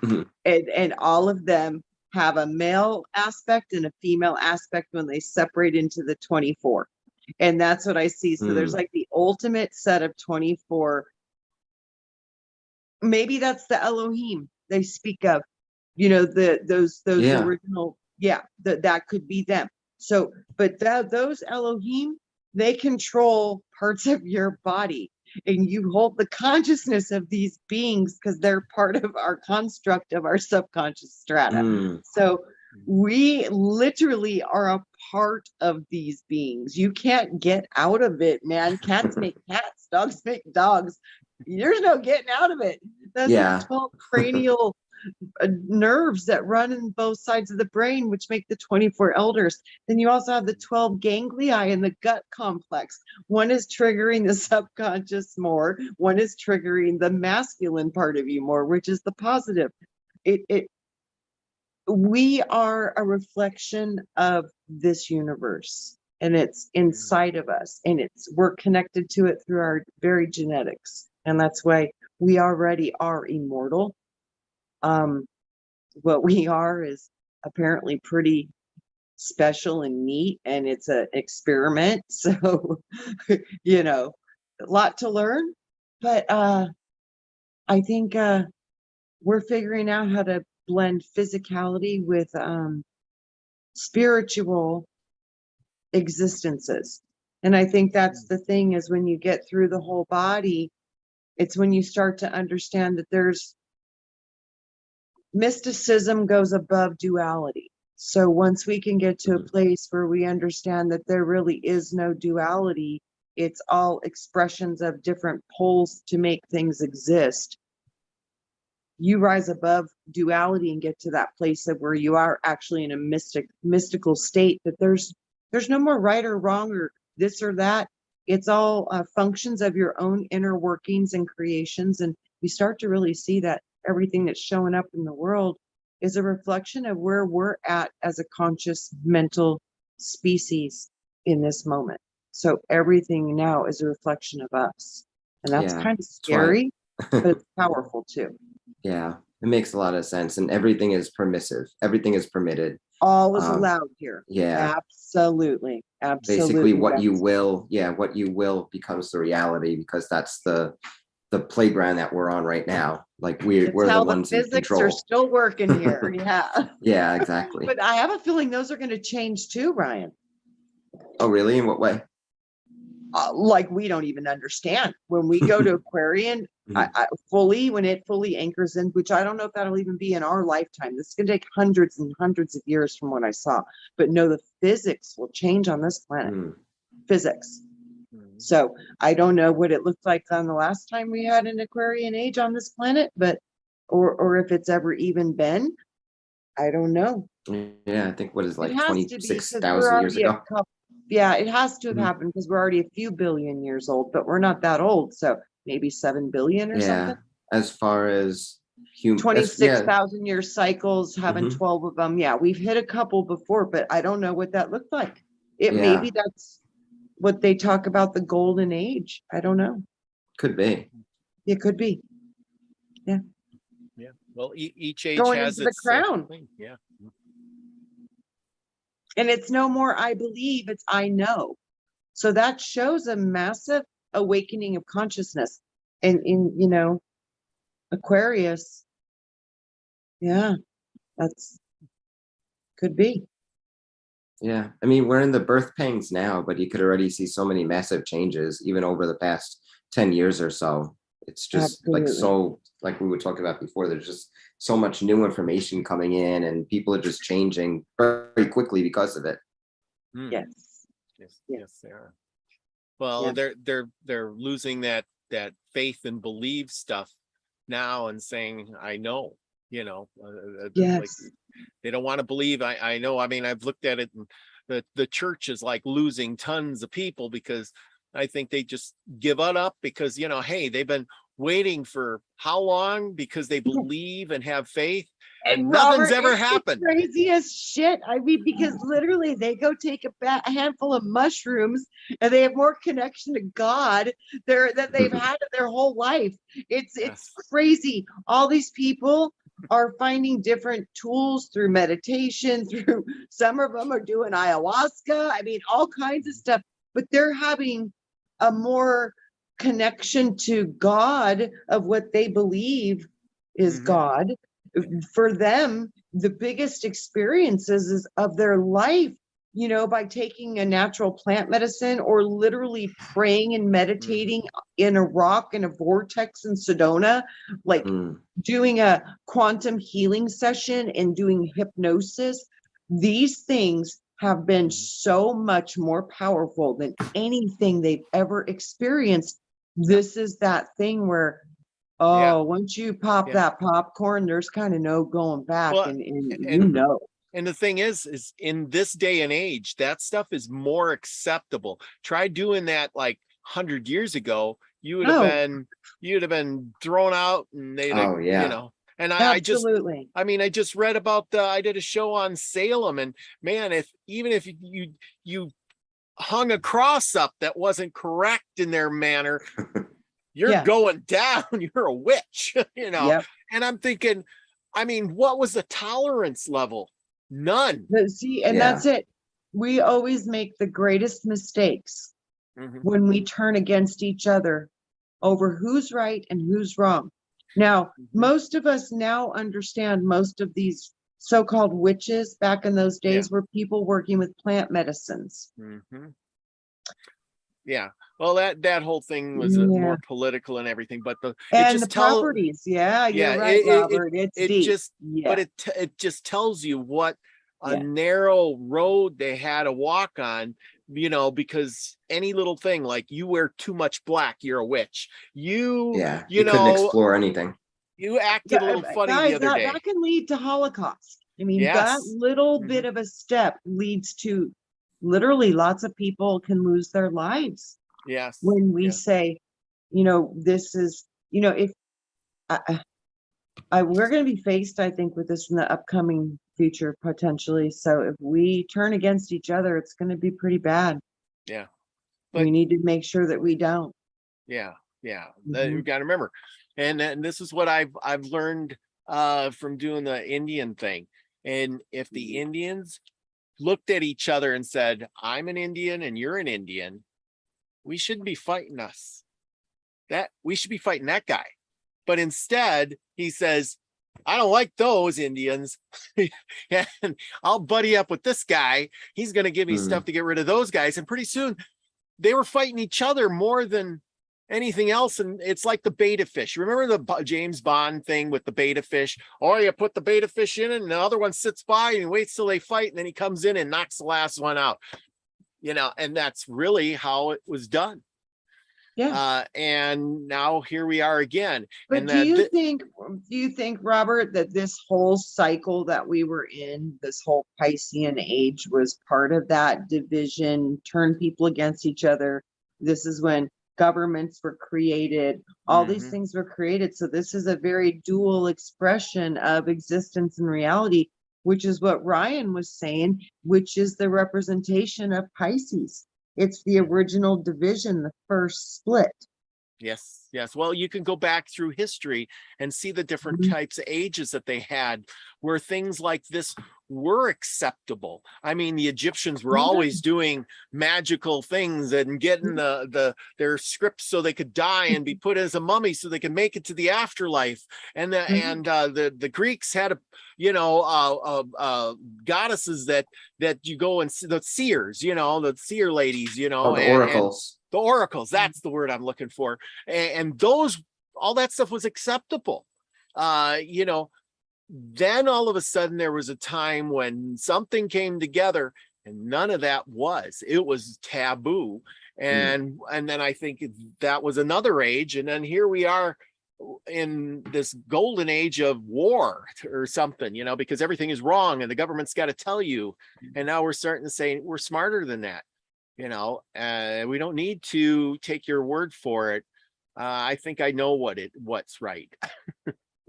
Mhm. and all of them have a male aspect and a female aspect when they separate into the 24. And that's what I see. So there's like the ultimate set of 24. Maybe that's the Elohim they speak of, those Yeah. original, that could be them. So, but those Elohim, they control parts of your body, and you hold the consciousness of these beings because they're part of our construct of our subconscious strata. Mm. So we literally are a part of these beings. You can't get out of it, man. Cats make cats, dogs make dogs. There's no getting out of it. Those are the 12 cranial nerves that run in both sides of the brain, which make the 24 elders. Then you also have the 12 ganglia in the gut complex. One is triggering the subconscious more. One is triggering the masculine part of you more, which is the positive. We are a reflection of this universe, and it's inside of us, and we're connected to it through our very genetics. And that's why we already are immortal. What we are is apparently pretty special and neat, and it's an experiment. So, a lot to learn, but I think we're figuring out how to blend physicality with spiritual existences. And I think that's the thing, is when you get through the whole body, it's when you start to understand that there's mysticism goes above duality. So once we can get to a place where we understand that there really is no duality, it's all expressions of different poles to make things exist. You rise above duality and get to that place of where you are actually in a mystical state, that there's no more right or wrong or this or that. It's all functions of your own inner workings and creations. And you start to really see that everything that's showing up in the world is a reflection of where we're at as a conscious mental species in this moment. So everything now is a reflection of us. And that's kind of scary, but it's powerful too. Yeah, it makes a lot of sense. And everything is permissive. Everything is permitted. All is allowed here. Yeah. Absolutely. Basically what you will becomes the reality, because that's the playground that we're on right now. Like we're the ones in physics control. are still working here. Yeah. Yeah, exactly. But I have a feeling those are going to change too, Ryan. Oh, really? In what way? Like we don't even understand when we go to Aquarian. When it fully anchors in, which I don't know if that'll even be in our lifetime. This is going to take hundreds and hundreds of years from what I saw. But no, the physics will change on this planet. Physics. So I don't know what it looked like on the last time we had an Aquarian age on this planet, but or if it's ever even been. I don't know. Yeah, I think what is like 26,000 years ago. Yeah, it has to have happened because we're already a few billion years old, but we're not that old. So maybe 7 billion or something. As far as 26,000 year cycles, having 12 of them. Yeah, we've hit a couple before, but I don't know what that looked like. Maybe that's what they talk about, the golden age. I don't know. Could be. It could be. Yeah. Yeah. Well, each age Going has into its the crown. thing. Yeah. And it's no more I believe, it's I know. So that shows a massive awakening of consciousness. And in Aquarius, that's could be. Yeah, I mean, we're in the birth pangs now, but you could already see so many massive changes even over the past 10 years or so. It's just like we were talking about before, there's just so much new information coming in, and people are just changing very quickly because of it. Yes. Yes, Yeah. yes, they are. Well, they're losing that faith and believe stuff now and saying, I know, like Yes. they don't want to believe. I know. I mean, I've looked at it, and the church is like losing tons of people because I think they just give it up because, hey, they've been waiting for how long because they believe and have faith, and nothing's Robert, ever it's the happened. craziest shit. I mean, because literally they go take a handful of mushrooms and they have more connection to God there that they've had in their whole life. It's Yes. crazy. All these people are finding different tools through meditation, through some of them are doing ayahuasca. I mean, all kinds of stuff, but they're having a more connection to God of what they believe is Mhm. God. For them, the biggest experiences is of their life, by taking a natural plant medicine or literally praying and meditating in a rock in a vortex in Sedona, like doing a quantum healing session and doing hypnosis. These things have been so much more powerful than anything they've ever experienced. This is that thing where, once you pop that popcorn, there's kind of no going back. Well, And and the thing is in this day and age, that stuff is more acceptable. Try doing that like 100 years ago, you'd have been thrown out, and they'd have, and I just read about I did a show on Salem, and man, even if you hung a cross up that wasn't correct in their manner, you're going down, you're a witch, Yep. And I'm thinking, I mean, what was the tolerance level? None. But see, and that's it. We always make the greatest mistakes when we turn against each other over who's right and who's wrong. Now, most of us now understand most of these so-called witches back in those days were people working with plant medicines. Yeah. Well, that whole thing was more political and everything, but the properties. Yeah, you're right, Robert. It's deep. But it just tells you what a narrow road they had to walk on, because any little thing like you wear too much black, you're a witch. You couldn't explore anything. You acted a little funny the other day. That can lead to Holocaust. I mean, that little bit of a step leads to literally lots of people can lose their lives. Yes. When we say, this is, if we're going to be faced, I think, with this in the upcoming future potentially. So if we turn against each other, it's going to be pretty bad. Yeah. But we need to make sure that we don't. Yeah. Yeah. You got to remember. And this is what I've learned from doing the Indian thing. And if the Indians looked at each other and said, I'm an Indian and you're an Indian, we shouldn't be fighting us. That we should be fighting that guy. But instead, he says, I don't like those Indians. And I'll buddy up with this guy. He's going to give me stuff to get rid of those guys. And pretty soon they were fighting each other more than anything else. And it's like the beta fish. Remember the James Bond thing with the beta fish? Or you put the beta fish in and the other one sits by and waits till they fight. And then he comes in and knocks the last one out. And that's really how it was done. Yeah. And now here we are again. But and do you think, Robert, that this whole cycle that we were in, this whole Piscean age, was part of that division, turn people against each other? This is when governments were created, all these things were created. So this is a very dual expression of existence and reality, which is what Ryan was saying, which is the representation of Pisces. It's the original division, the first split. Yes, yes. Well, you can go back through history and see the different types of ages that they had where things like this were acceptable. I mean, the Egyptians were always doing magical things and getting their scripts so they could die and be put as a mummy so they could make it to the afterlife. And the Greeks had goddesses that you go and see, the seers, the seer ladies, the oracles. The oracles, that's the word I'm looking for. And those, all that stuff was acceptable. Then all of a sudden there was a time when something came together And none of that was. It was taboo. And then I think that was another age. And then here we are in this golden age of war or something, you know, because everything is wrong and the government's got to tell you. And now we're starting to say we're smarter than that, you know, we don't need to take your word for it. I think I know what's right.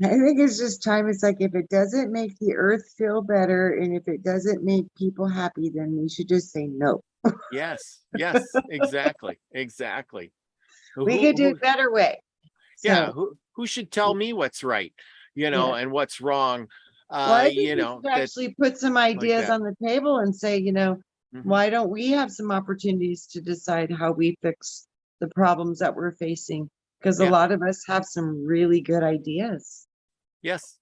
I think it's just time. It's like, if it doesn't make the earth feel better and if it doesn't make people happy, then we should just say no. Yes, exactly. We could do it better way. Yeah, So, who should tell me what's right, you know, and what's wrong? well, I think You we know, should actually put some ideas that. on the table and say, you know, Mhm. why don't we have some opportunities to decide how we fix the problems that we're facing? Because a Yeah. lot of us have some really good ideas. Yes,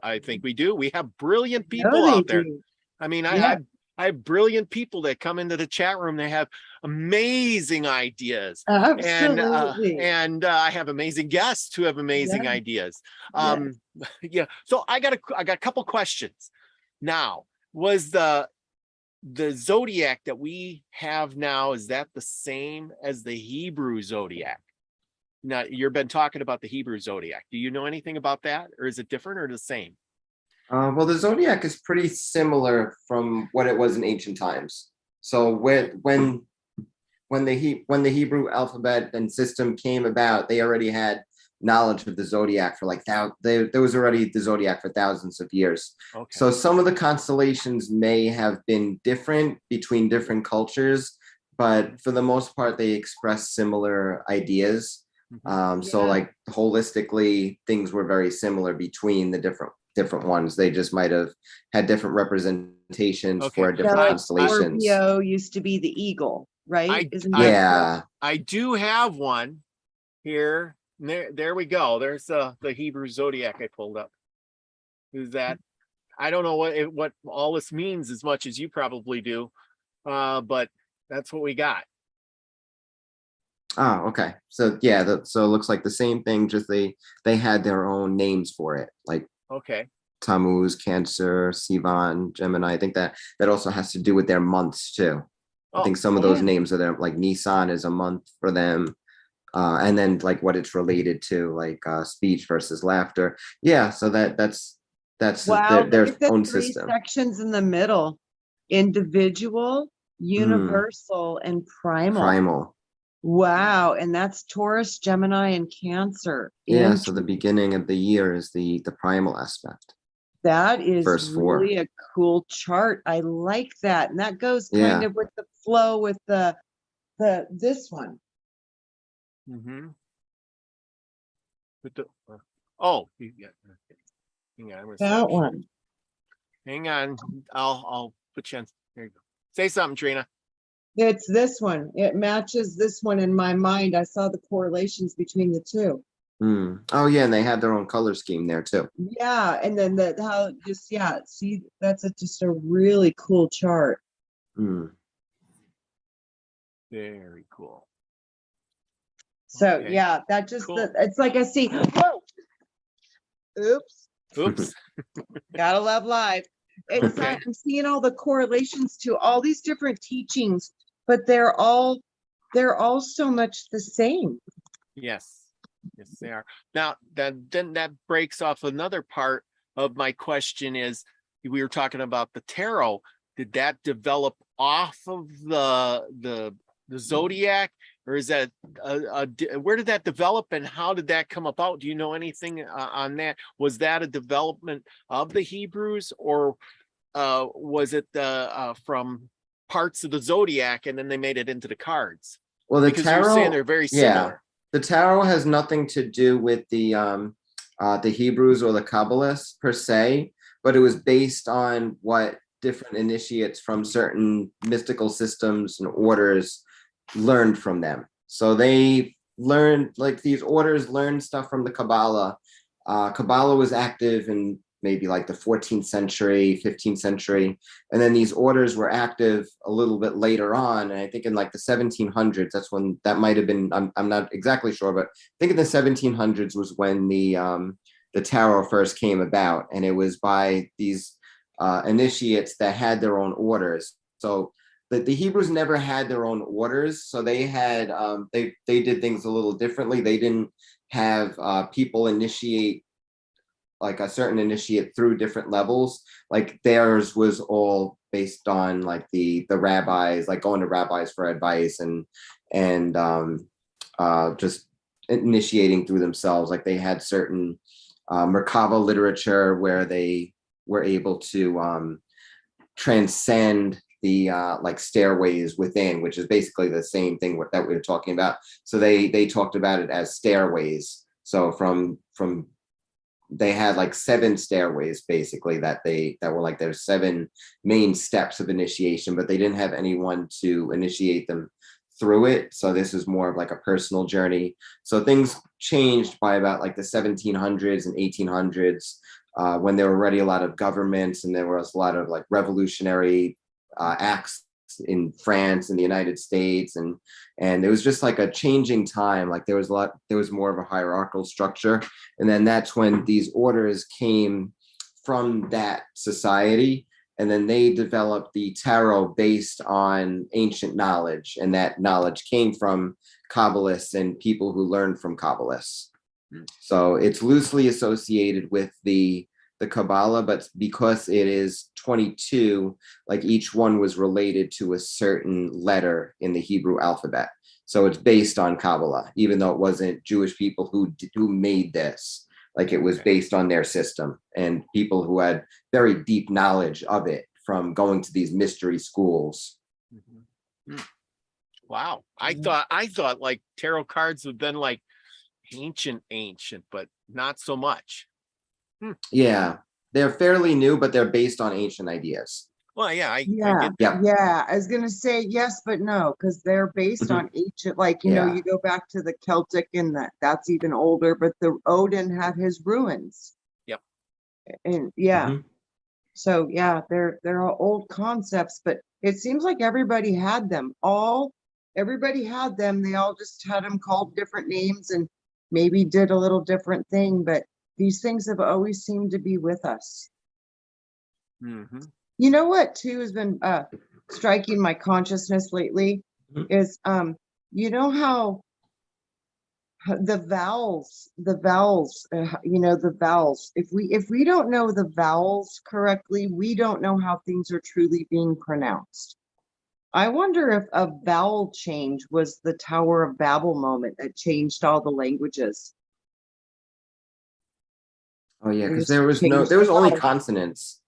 I think we do. We have brilliant No, people they out there. do. I mean, Yeah. I have brilliant people that come into the chat room. They have amazing ideas, Absolutely. and I have amazing guests who have amazing Yeah. ideas. Yes. Yeah. So I got a couple questions. Now, was the zodiac that we have now, is that the same as the Hebrew zodiac? Now, you've been talking about the Hebrew zodiac. Do you know anything about that, or is it different or the same? Well, the zodiac is pretty similar from what it was in ancient times. So when the Hebrew alphabet and system came about, they already had knowledge of the zodiac for like there was already the zodiac for thousands of years. Okay. So some of the constellations may have been different between different cultures, but for the most part, they express similar ideas. So like holistically, things were very similar between the different ones. They just might have had different representations for different constellations. Scorpio used to be the eagle, right? I do have one here. There we go. There's the Hebrew zodiac I pulled up. Is that? I don't know what all this means as much as you probably do, but that's what we got. Oh, okay. So yeah, so it looks like the same thing, just they had their own names for it, like Tammuz, Cancer, Sivan, Gemini. I think that also has to do with their months too. I think some of those names are there, like Nisan is a month for them. And then like what it's related to, like speech versus laughter. Yeah, so that's their own system. Sections in the middle: individual, universal, and primal. Wow, and that's Taurus, Gemini, and Cancer. Yeah, so the beginning of the year is the primal aspect. That is really a cool chart. I like that, and that goes kind of with the flow with this one. Mm-hmm. With the hang on, that one. Hang on, I'll put you on. There you go. Say something, Trina. It's this one. It matches this one in my mind. I saw the correlations between the two. Oh yeah, and they have their own color scheme there too. Yeah, and then see, that's just a really cool chart. Very cool. So that just it's like I see. Whoa. Oops. Gotta love live. I'm seeing all the correlations to all these different teachings, but they're all so much the same. Yes, they are. Now that breaks off another part of my question. Is we were talking about the tarot. Did that develop off of the zodiac, or is that where did that develop and how did that come about? Do you know anything on that? Was that a development of the Hebrews, or was it from parts of the zodiac and then they made it into the cards? Well, the because tarot, you're saying they're very similar. The tarot has nothing to do with the Hebrews or the Kabbalists per se, but it was based on what different initiates from certain mystical systems and orders learned from them. So they learned, like these orders learned stuff from the Kabbalah. Kabbalah was active in maybe like the 14th century, 15th century. And then these orders were active a little bit later on. And I think in like the 1700s, that's when that might've been, I'm not exactly sure, but I think in the 1700s was when the tarot first came about. And it was by these initiates that had their own orders. So the Hebrews never had their own orders. So they had, they did things a little differently. They didn't have people initiate, like a certain initiate through different levels. Like theirs was all based on like the rabbis, like going to rabbis for advice and just initiating through themselves. Like they had certain Merkaba literature where they were able to transcend the like stairways within, which is basically the same thing that we were talking about. So they talked about it as stairways. So from they had like 7 stairways basically that were like their 7 main steps of initiation, but they didn't have anyone to initiate them through it. So this is more of like a personal journey. So things changed by about like the 1700s and 1800s when there were already a lot of governments and there was a lot of like revolutionary acts in France and the United States, and it was just like a changing time. Like there was more of a hierarchical structure, and then that's when these orders came from that society, and then they developed the tarot based on ancient knowledge, and that knowledge came from Kabbalists and people who learned from Kabbalists. So it's loosely associated with the Kabbalah, but because it is 22, like each one was related to a certain letter in the Hebrew alphabet. So it's based on Kabbalah, even though it wasn't Jewish people who made this. Like it was based on their system and people who had very deep knowledge of it from going to these mystery schools. Wow. I thought like tarot cards have been like ancient, but not so much. Yeah, they're fairly new, but they're based on ancient ideas. Well, yeah, I Yeah, get yeah. I was gonna say yes, but no, because they're based on ancient, like you know, Yeah. you go back to the Celtic and that's even older, but the Odin had his ruins. Yep. And yeah. So yeah, they're all old concepts, but it seems like everybody had them. Everybody had them. They all just had them called different names and maybe did a little different thing, but these things have always seemed to be with us. You know what too has been striking my consciousness lately is you know how the vowels you know, the vowels, if we don't know the vowels correctly, we don't know how things are truly being pronounced. I wonder if a vowel change was the Tower of Babel moment that changed all the languages. Oh yeah, because there was only consonants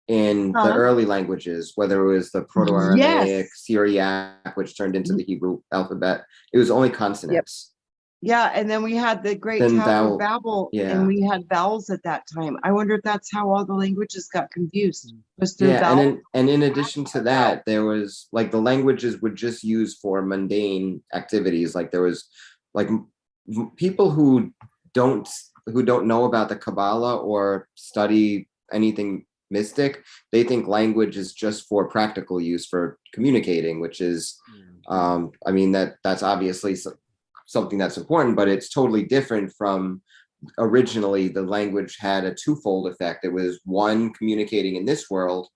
in the early languages, whether it was the Proto-Aramaic, Syriac, which turned into the Hebrew alphabet. It was only consonants. Yeah, and then we had the great Tower of Babel, and we had vowels at that time. I wonder if that's how all the languages got confused. Was through vowels. And in addition to that, there was like the languages would just use for mundane activities. Like there was like people who don't know about the Kabbalah or study anything mystic, they think language is just for practical use for communicating, which is I mean that's obviously something that's important, but it's totally different from originally. The language had a twofold effect. It was one, communicating in this world,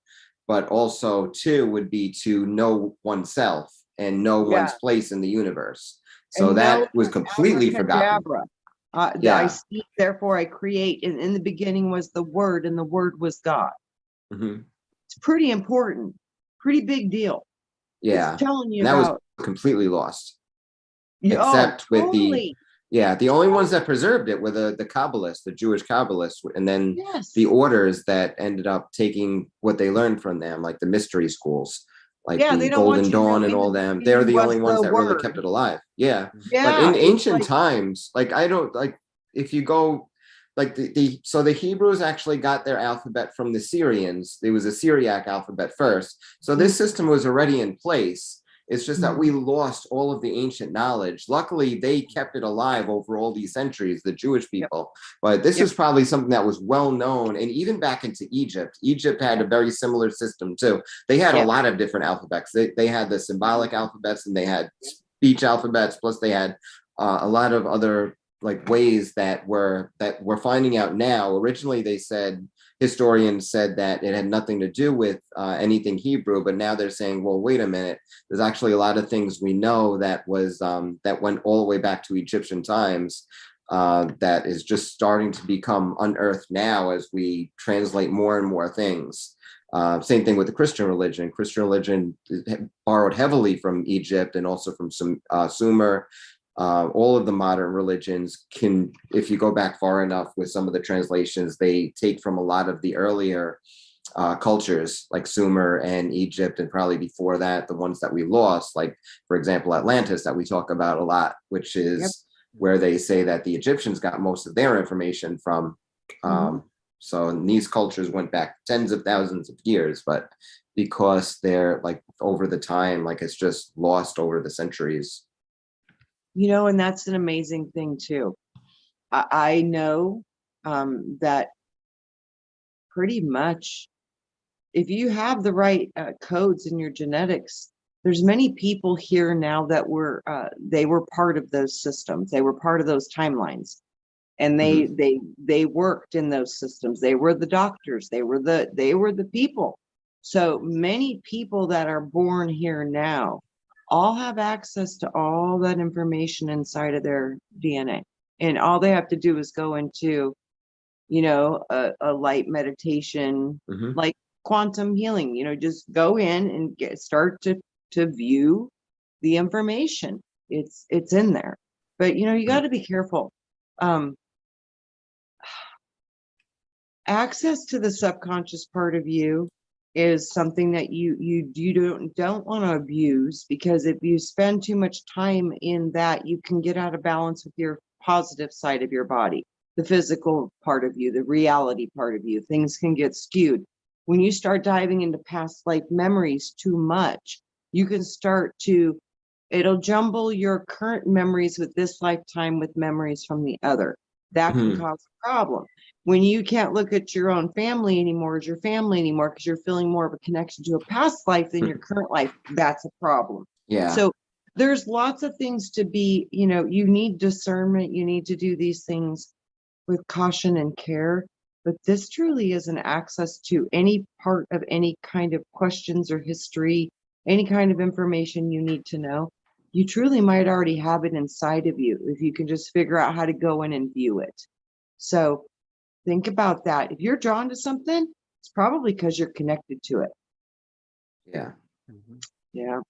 but also 2 would be to know oneself and know one's place in the universe. So that was completely forgotten. I speak, therefore I create. And in the beginning was the Word, and the Word was God. It's pretty important, pretty big deal. Yeah, it's telling you and that about was completely lost. Except with the only ones that preserved it were the Kabbalists, the Jewish Kabbalists, and then the orders that ended up taking what they learned from them, like the mystery schools, like the Golden Dawn and all them. They're the only ones that really kept it alive. But in ancient times, like I don't like if you go like so the Hebrews actually got their alphabet from the Syrians. There was a Syriac alphabet first, so this system was already in place. It's just that we lost all of the ancient knowledge. Luckily, they kept it alive over all these centuries, the Jewish people. But this is probably something that was well known. And even back into Egypt, Egypt had a very similar system too. They had a lot of different alphabets. They had the symbolic alphabets and they had speech alphabets. Plus they had a lot of other like ways that we're finding out now. Originally, they said, historians said that it had nothing to do with anything Hebrew, but now they're saying, well, wait a minute, there's actually a lot of things we know that was that went all the way back to Egyptian times, that is just starting to become unearthed now as we translate more and more things. Same thing with the Christian religion. Christian religion borrowed heavily from Egypt and also from some Sumer. All of the modern religions can, if you go back far enough with some of the translations, they take from a lot of the earlier cultures like Sumer and Egypt, and probably before that, the ones that we lost, like, for example, Atlantis, that we talk about a lot, which is where they say that the Egyptians got most of their information from. So these cultures went back tens of thousands of years, but because they're like over the time, like it's just lost over the centuries. You know, and that's an amazing thing too. I know that pretty much if you have the right codes in your genetics, there's many people here now that were they were part of those systems. They were part of those timelines, and they worked in those systems. They were the doctors. They were the people. So many people that are born here now all have access to all that information inside of their DNA, and all they have to do is go into, you know, a light meditation, like quantum healing. You know, just go in and start to view the information. It's in there, but you know, you got to be careful. Access to the subconscious part of you is something that you don't want to abuse, because if you spend too much time in that, you can get out of balance with your positive side of your body, the physical part of you, the reality part of you. Things can get skewed. When you start diving into past life memories too much, you can start to, it'll jumble your current memories with this lifetime with memories from the other. That can cause a problem. When you can't look at your own family anymore as your family anymore, because you're feeling more of a connection to a past life than your current life, that's a problem. Yeah. So there's lots of things to be, you know, you need discernment. You need to do these things with caution and care. But this truly is an access to any part of any kind of questions or history, any kind of information you need to know. You truly might already have it inside of you if you can just figure out how to go in and view it. So think about that. If you're drawn to something, it's probably because you're connected to it. Yeah. Yeah.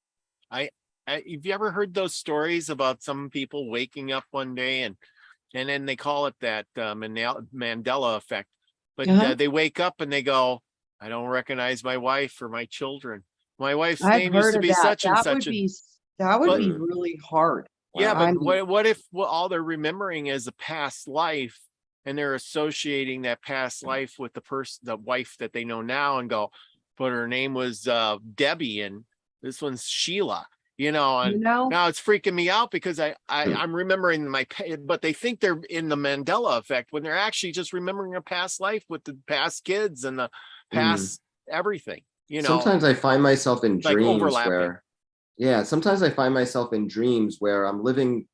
Have you ever heard those stories about some people waking up one day and then they call it that Mandela effect, but they wake up and they go, I don't recognize my wife or my children. My wife's name used to be such and such. That would be really hard. Yeah, but what if all they're remembering is a past life, and they're associating that past life with the wife that they know now, and go, but her name was Debbie and this one's Sheila, you know, and now it's freaking me out because I'm remembering but they think they're in the Mandela effect when they're actually just remembering a past life with the past kids and the past everything, you know. Sometimes I find myself in like dreams overlapping. sometimes I find myself in dreams where I'm living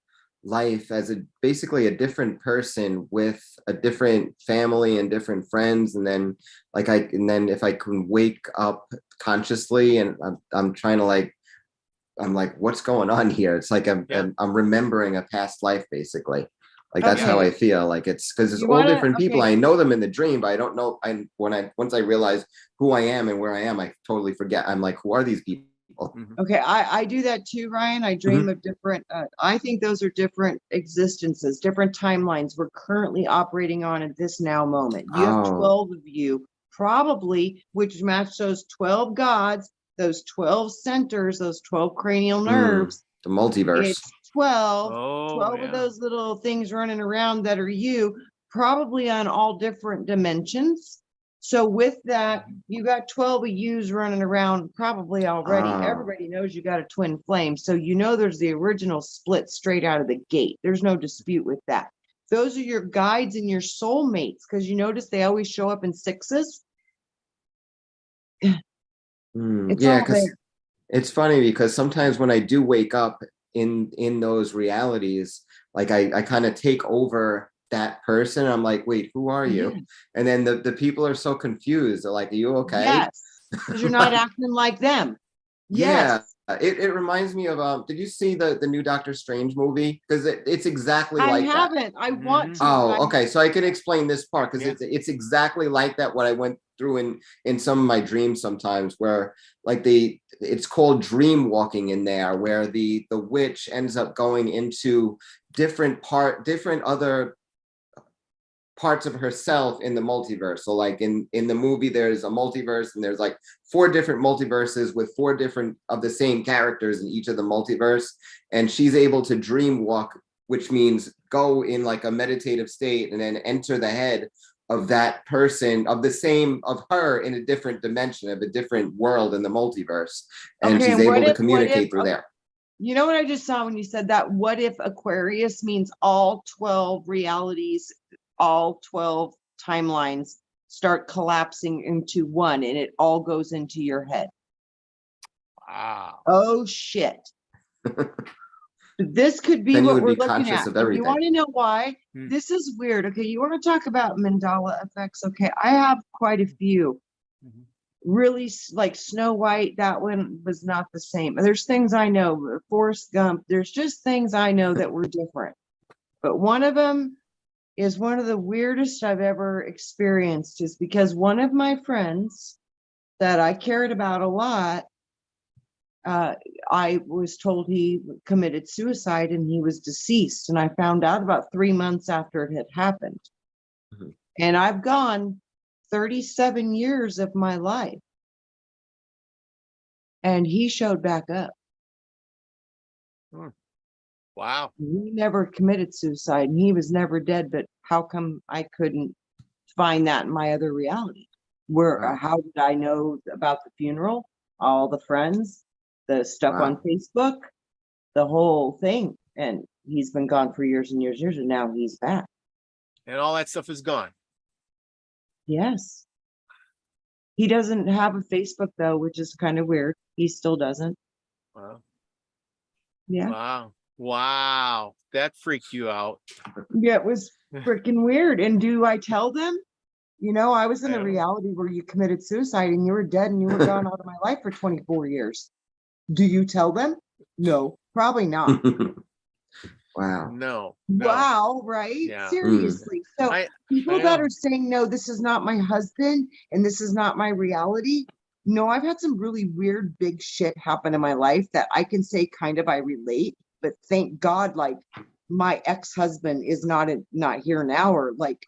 life as basically a different person with a different family and different friends, and then if I can wake up consciously and I'm trying to I'm like, what's going on here? It's like I'm remembering a past life, basically. Like that's how I feel. Like it's because it's all different people. I know them in the dream, but I don't know. Once I realize who I am and where I am, I totally forget. I'm like, who are these people? Okay, I do that too, Ryan. I dream of different, I think those are different existences, different timelines we're currently operating on at this now moment. You have 12 of you, probably, which match those 12 gods, those 12 centers, those 12 cranial nerves. The multiverse. It's 12 of those little things running around that are you, probably on all different dimensions. So with that, you got 12 of yous running around probably already. Everybody knows you got a twin flame. So you know there's the original split straight out of the gate. There's no dispute with that. Those are your guides and your soulmates, because you notice they always show up in sixes. Yeah, because it's funny because sometimes when I do wake up in those realities, like I kind of take over that person. I'm like, wait, who are you? Yes. And then the people are so confused. They're like, are you okay? Yes, because you're not acting like them. Yes. Yeah, it reminds me of did you see the new Doctor Strange movie? Because it's exactly I like that. haven't. I want to. but Oh, I- okay. So I can explain this part because Yeah. it's exactly like that. What I went through in some of my dreams sometimes, where like it's called dream walking in there, where the witch ends up going into different other parts of herself in the multiverse. So like in the movie, there's a multiverse, and there's like 4 different multiverses with 4 different of the same characters in each of the multiverse. And she's able to dream walk, which means go in like a meditative state and then enter the head of that person of her in a different dimension of a different world in the multiverse. And Okay, she's and what able to if- communicate through there. You know what I just saw when you said that? What if Aquarius means all 12 realities, all 12 timelines start collapsing into one, and it all goes into your head? Wow. Oh shit. This could be Then you what would we're be looking conscious at. of And you everything. want to know why? Hmm. This is weird. Okay, you want to talk about mandala effects? Okay, I have quite a few. Mhm. Really like Snow White, that one was not the same. There's things I know, Forrest Gump, there's just things I know that were different. But one of them is one of the weirdest I've ever experienced, is because one of my friends that I cared about a lot, I was told he committed suicide and he was deceased. And I found out about 3 months after it had happened. Mhm. And I've gone 37 years of my life. And he showed back up. Wow. He never committed suicide and he was never dead. But how come I couldn't find that in my other reality? Where, Wow. how did I know about the funeral? All the friends, the stuff on Wow. Facebook, the whole thing. And he's been gone for years and years and years, and now he's back. And all that stuff is gone. Yes. He doesn't have a Facebook though, which is kind of weird. He still doesn't. Wow. Yeah. Wow. Wow. That freaked you out. Yeah, it was freaking weird. And do I tell them? You know, I was in I a don't know. reality where you committed suicide and you were dead and you were gone out of my life for 24 years. Do you tell them? No, probably not. Wow. No. Wow, right? Yeah. Seriously. So I people that know. are saying, no, this is not my husband and this is not my reality. No, I've had some really weird, big shit happen in my life that I can say kind of I relate, but thank God, like my ex-husband is not here now, or like,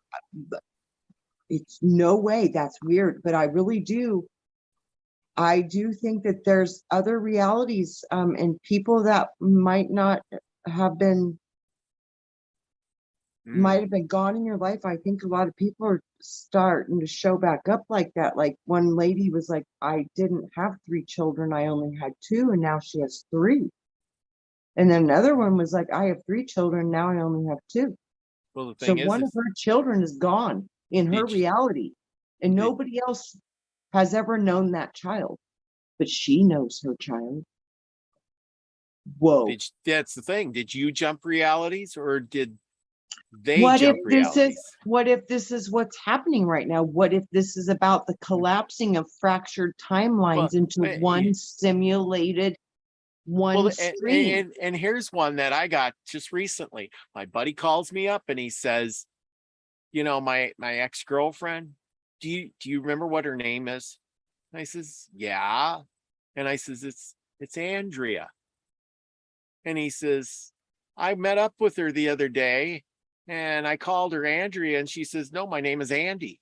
it's no way. That's weird. But I really do. I do think that there's other realities, and people that might not have been, might have been gone in your life. I think a lot of people are starting to show back up like that. Like one lady was like, I didn't have 3 children, I only had 2, and now she has 3. And then another one was like, I have 3 children, now I only have 2. Well, the So thing one of her children is gone in her Did you- reality, and did- nobody else has ever known that child, but she knows her child. Whoa. that's the thing. Did you jump realities or did they What if jump this realities? is what's happening right now? What if this is about the collapsing of fractured timelines into but- one simulated, one Well, stream? and here's one that I got just recently. My buddy calls me up and he says, you know, my ex-girlfriend, do you remember what her name is? And I says, yeah. And I says, it's Andrea. And he says, I met up with her the other day and I called her Andrea and she says, no, my name is Andy.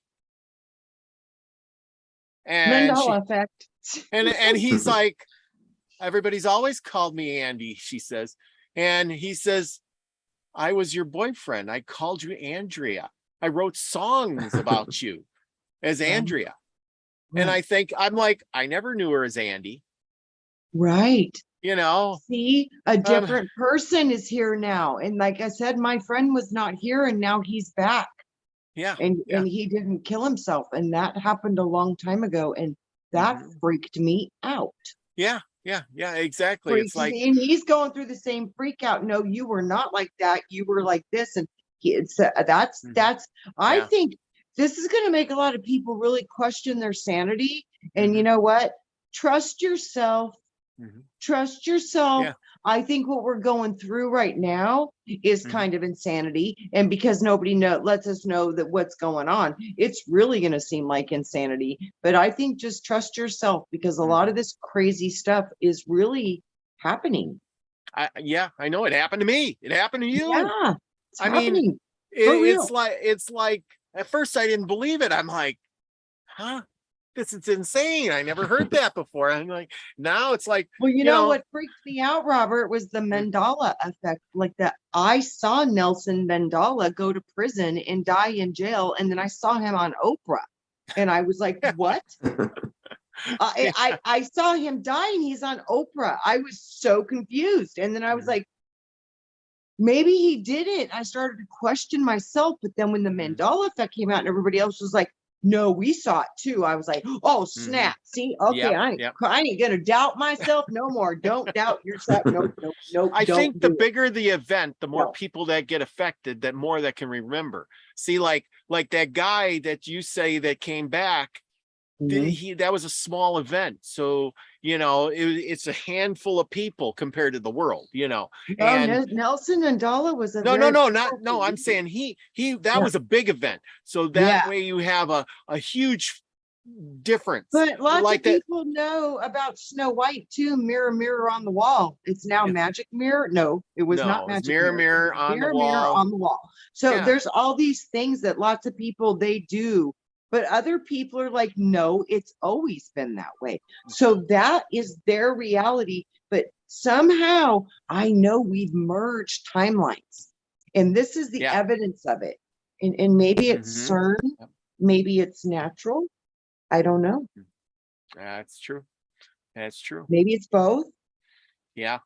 And Mandela effect. and he's like, everybody's always called me Andy, she says. And he says, I was your boyfriend. I called you Andrea. I wrote songs about you as Andrea. And I think, I'm like, I never knew her as Andy. Right. You know, See, a different person is here now. And like I said, my friend was not here and now he's back. yeah. And yeah. he didn't kill himself. And that happened a long time ago. And that freaked me out. Yeah. Yeah, exactly. Freaks. It's like, And he's going through the same freak out. No, you were not like that. You were like this. And that's, I Yeah. think this is going to make a lot of people really question their sanity. And you Mhm. know what? Trust yourself. Mhm. Trust yourself. Yeah. I think what we're going through right now is Mhm. kind of insanity. And because nobody lets us know that what's going on, it's really going to seem like insanity. But I think just trust yourself, because a lot of this crazy stuff is really happening. I know it happened to me. It happened to you. Yeah, it's I mean, happening. For real. it's like at first I didn't believe it. I'm like, huh? This is insane. I never heard that before. I'm like, now it's like, Well, you know what freaked me out, Robert, was the Mandela effect. Like that, I saw Nelson Mandela go to prison and die in jail, and then I saw him on Oprah, and I was like, "What?" I saw him die, and he's on Oprah. I was so confused, and then I was like, maybe he didn't. I started to question myself, but then when the Mandela effect came out, and everybody else was like, no, we saw it too, I was like, oh snap. See, okay, I ain't gonna doubt myself no more. Don't doubt yourself. Nope. I think the bigger the event, the more people that get affected, that more that can remember. See, like that guy that you say that came back, that was a small event. So, it's a handful of people compared to the world, and Nelson Mandela was a no, I'm saying that was a big event. So that way you have a huge difference. But lots of people know about Snow White too. Mirror, mirror on the wall. It's now magic mirror. No, it was not magic mirror. Mirror on the wall. Mirror on the wall. So there's all these things that lots of people they do, but other people are like, no, it's always been that way. So that is their reality. But somehow I know we've merged timelines, and this is the evidence of it. And maybe it's CERN, maybe it's natural. I don't know. That's true. Maybe it's both. Yeah,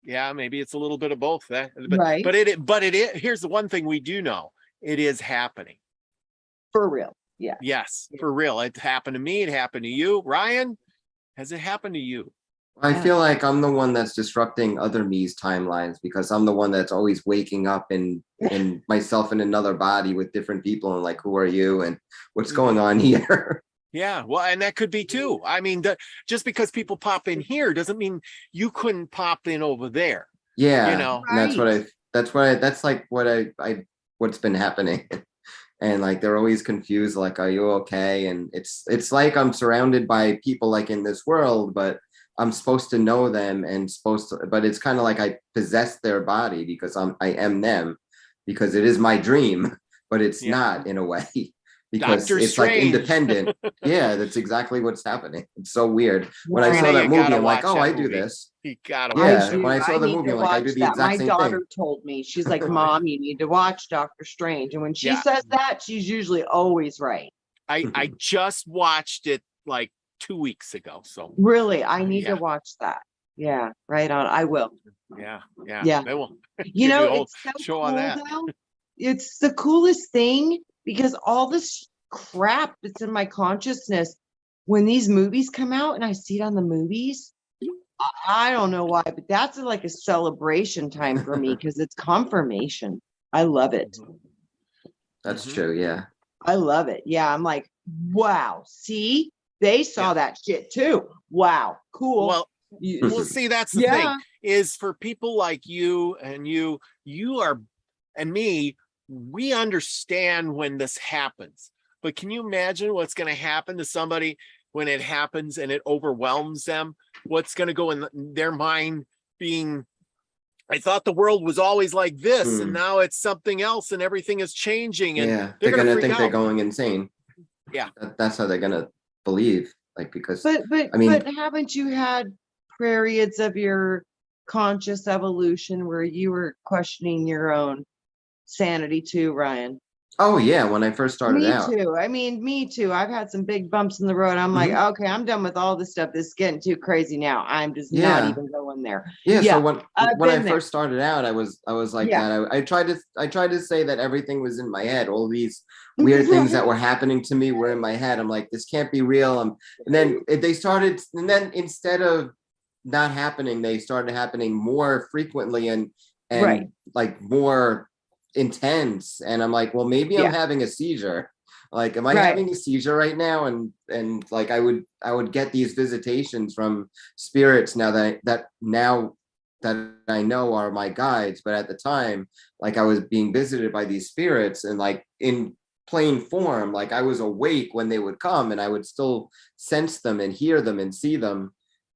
maybe it's a little bit of both. Right. But it is. Here's the one thing we do know: it is happening. For real. Yeah. Yes, for real. It happened to me. It happened to you, Ryan. Has it happened to you? I feel like I'm the one that's disrupting other me's timelines, because I'm the one that's always waking up in myself in another body with different people, and like, who are you and what's going on here? Yeah, well, and that could be too. I mean, just because people pop in here doesn't mean you couldn't pop in over there. Yeah, and that's like what's been happening. And like, they're always confused, like, are you okay? And it's like I'm surrounded by people like in this world, but I'm supposed to know them but it's kind of like I possess their body because I am them, because it is my dream, but it's not in a way. Because Dr. it's Strange. like independent. Yeah, that's exactly what's happening. It's so weird. When I saw that movie, I'm like, oh, I do this. You gotta watch it. When I saw the movie, I'm like, I do the exact same thing. My daughter told me, she's like, Mom, you need to watch Dr. Strange. And when she says that, she's usually always right. I just watched it like 2 weeks ago. So really, I need to watch that. Yeah, right on. I will. Yeah. They will. It's so show cool, on that. though. It's the coolest thing, because all this crap that's in my consciousness, when these movies come out and I see it on the movies, I don't know why, but that's like a celebration time for me, because it's confirmation. I love it. That's true. Yeah. I love it. Yeah. I'm like, wow. See, they saw that shit too. Wow. Cool. Well, see, that's the thing is, for people like you and you are, and me, we understand when this happens, but can you imagine what's going to happen to somebody when it happens and it overwhelms them? What's going to go in their mind being, I thought the world was always like this, and now it's something else, and everything is changing. And they're going to think they're going insane. Yeah. That's how they're going to believe. Like, because but haven't you had periods of your conscious evolution where you were questioning your own sanity too, Ryan? Oh yeah, when I first started out. Me too. I mean, me too. I've had some big bumps in the road. I'm like, okay, I'm done with all this stuff. This is getting too crazy now. I'm just not even going there. Yeah. So when I first started out, I was like that. I tried to say that everything was in my head. All these weird things that were happening to me were in my head. I'm like, this can't be real. And then they started, and then instead of not happening. They started happening more frequently and Right. like more intense. And I'm like, well, maybe I'm Yeah. having a seizure. Like, am I Right. having a seizure right now? And like I would get these visitations from spirits now that I know are my guides. But at the time, like I was being visited by these spirits and like in plain form, like I was awake when they would come and I would still sense them and hear them and see them.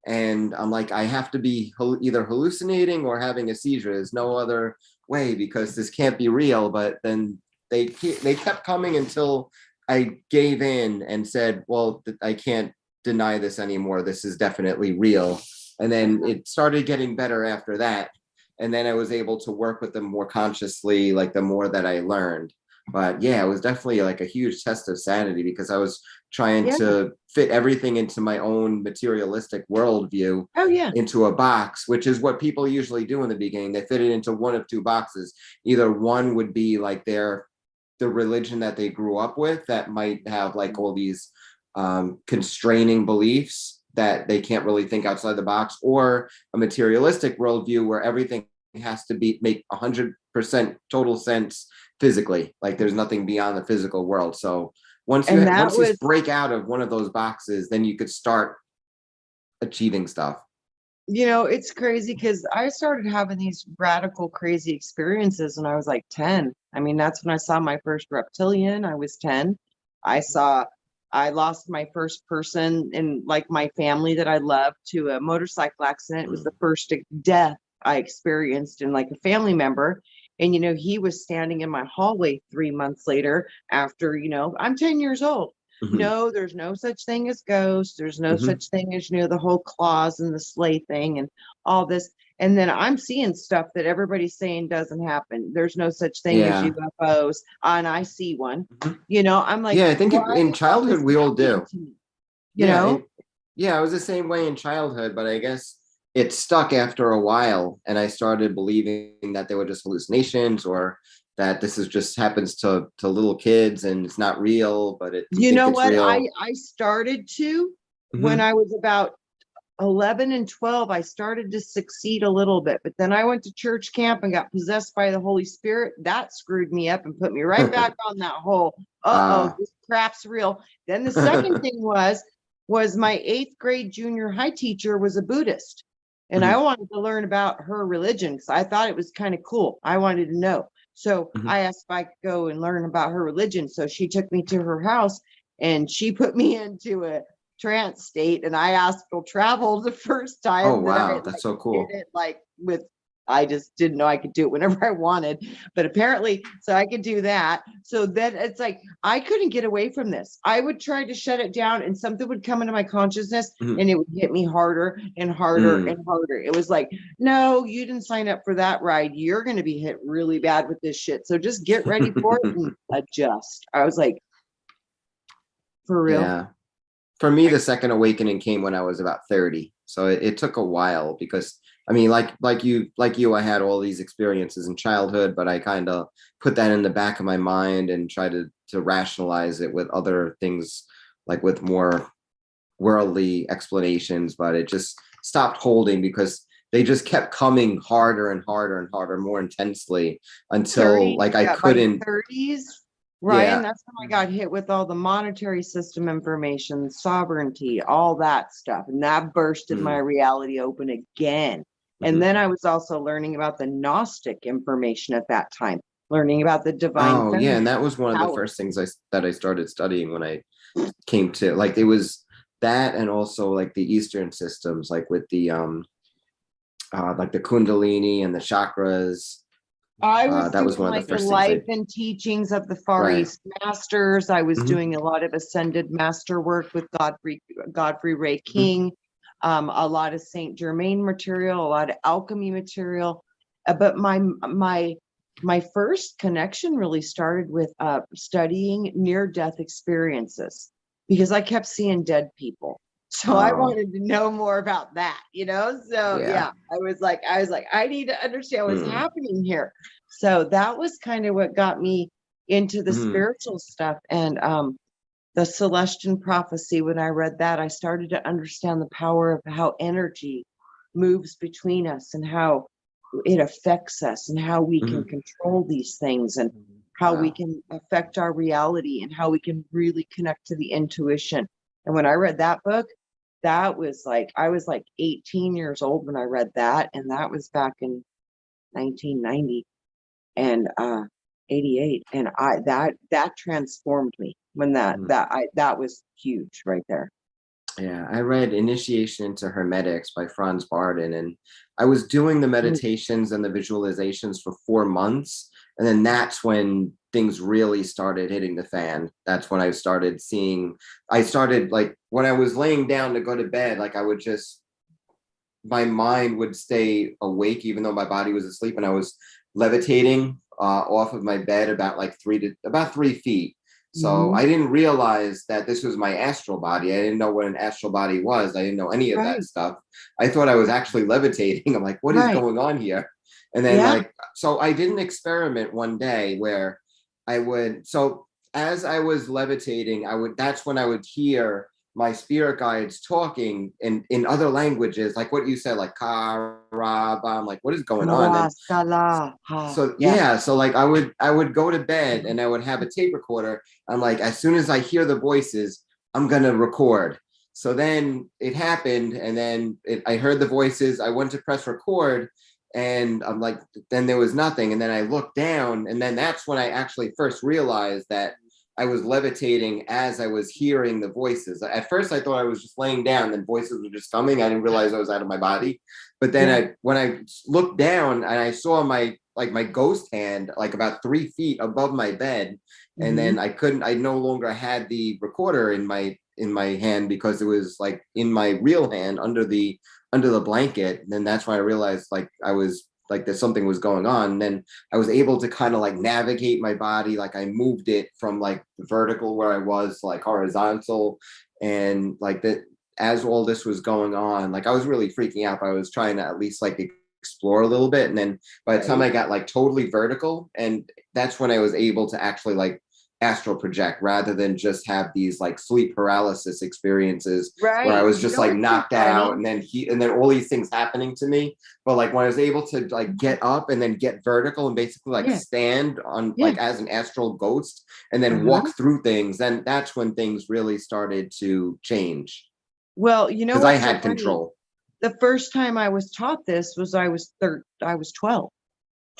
And I'm like, I have to be either hallucinating or having a seizure. There's no other way because this can't be real. But then they kept coming until I gave in and said, well, I can't deny this anymore. This is definitely real. And then it started getting better after that. And then I was able to work with them more consciously, like the more that I learned. But yeah, it was definitely like a huge test of sanity because I was trying to fit everything into my own materialistic worldview into a box, which is what people usually do in the beginning. They fit it into one of two boxes. Either one would be like the religion that they grew up with that might have like all these constraining beliefs that they can't really think outside the box, or a materialistic worldview where everything has to make 100% total sense physically, like there's nothing beyond the physical world. So once you break out of one of those boxes, then you could start achieving stuff. You know, it's crazy because I started having these radical, crazy experiences when I was like 10. I mean, that's when I saw my first reptilian. I was 10. I lost my first person in like my family that I loved to a motorcycle accident. It was the first death I experienced in like a family member. And, you know, he was standing in my hallway 3 months later after, you know, I'm 10 years old. No, there's no such thing as ghosts. There's no such thing as, you know, the whole claws and the sleigh thing and all this. And then I'm seeing stuff that everybody's saying doesn't happen. There's no such thing as UFOs. And I see one, you know, I'm like, I think in childhood we all do, you know? I was the same way in childhood, but I guess it stuck after a while. And I started believing that they were just hallucinations or that this is just happens to little kids and it's not real, but you know what? I started to, when I was about 11 and 12, I started to succeed a little bit, but then I went to church camp and got possessed by the Holy Spirit. That screwed me up and put me right back on that whole, this crap's real. Then the second thing was my 8th grade junior high teacher was a Buddhist. And I wanted to learn about her religion because I thought it was kind of cool. I wanted to know. So I asked if I could go and learn about her religion. So she took me to her house and she put me into a trance state, and I astral traveled the first time. Oh wow, that's so cool. Did it I just didn't know I could do it whenever I wanted, but apparently, so I could do that. So then it's like, I couldn't get away from this. I would try to shut it down and something would come into my consciousness and it would hit me harder and harder and harder. It was like, no, you didn't sign up for that ride. You're going to be hit really bad with this shit. So just get ready for it and adjust. I was like, for real? Yeah. For me, the second awakening came when I was about 30. So it took a while because I mean, like you, I had all these experiences in childhood, but I kind of put that in the back of my mind and try to rationalize it with other things, like with more worldly explanations, but it just stopped holding because they just kept coming harder and harder and harder, more intensely until like I couldn't. 30s, Ryan, that's when I got hit with all the monetary system information, sovereignty, all that stuff. And that bursted my reality open again. And then I was also learning about the Gnostic information at that time, learning about the divine. Oh, yeah. And that was one of the first things that I started studying when I came to, like, it was that, and also like the Eastern systems, like with the like the Kundalini and the chakras. I was that was one of the first life and teachings of the Far East Masters. I was doing a lot of ascended master work with Godfrey Ray King, a lot of Saint Germain material, a lot of alchemy material. But my first connection really started with studying near-death experiences, because I kept seeing dead people. So I wanted to know more about that, you know? So yeah, I was like, I need to understand what's happening here. So that was kind of what got me into the spiritual stuff. And the Celestion Prophecy, when I read that, I started to understand the power of how energy moves between us and how it affects us and how we can control these things and how we can affect our reality and how we can really connect to the intuition. And when I read that book, that was like, I was like 18 years old when I read that. And that was back in 1990 and 88. And that transformed me when that was huge right there. Yeah, I read Initiation into Hermetics by Franz Barden, and I was doing the meditations and the visualizations for 4 months. And then that's when things really started hitting the fan. That's when I started seeing, like when I was laying down to go to bed, like I would just, my mind would stay awake even though my body was asleep, and I was levitating off of my bed about 3 feet. So I didn't realize that this was my astral body. I didn't know what an astral body was. I didn't know any of that stuff. I thought I was actually levitating. I'm like, what is going on here? And then so I did an experiment one day where so as I was levitating, that's when I would hear my spirit guides talking in other languages, like what you said, like ka, ra, ba. I'm like, what is going on? So like I would go to bed and I would have a tape recorder. I'm like, as soon as I hear the voices, I'm gonna record. So then it happened, and then I heard the voices. I went to press record, and I'm like, then there was nothing. And then I looked down, and then that's when I actually first realized that I was levitating as I was hearing the voices. At first, I thought I was just laying down, and voices were just coming. I didn't realize I was out of my body. But then when I looked down and I saw my ghost hand, like about 3 feet above my bed, and then I no longer had the recorder in my hand because it was like in my real hand under the blanket. And then that's when I realized like I was like that something was going on. And then I was able to kind of like navigate my body. Like I moved it from like vertical where I was like horizontal, and like that as all this was going on, like I was really freaking out. But I was trying to at least like explore a little bit. And then by the time I got like totally vertical, and that's when I was able to actually like astral project rather than just have these like sleep paralysis experiences where I was just like knocked out and then all these things happening to me. But like when I was able to like get up and then get vertical and basically like stand on like as an astral ghost and then walk through things, then that's when things really started to change. Well, you know, because I had control. The first time I was taught this was I was 12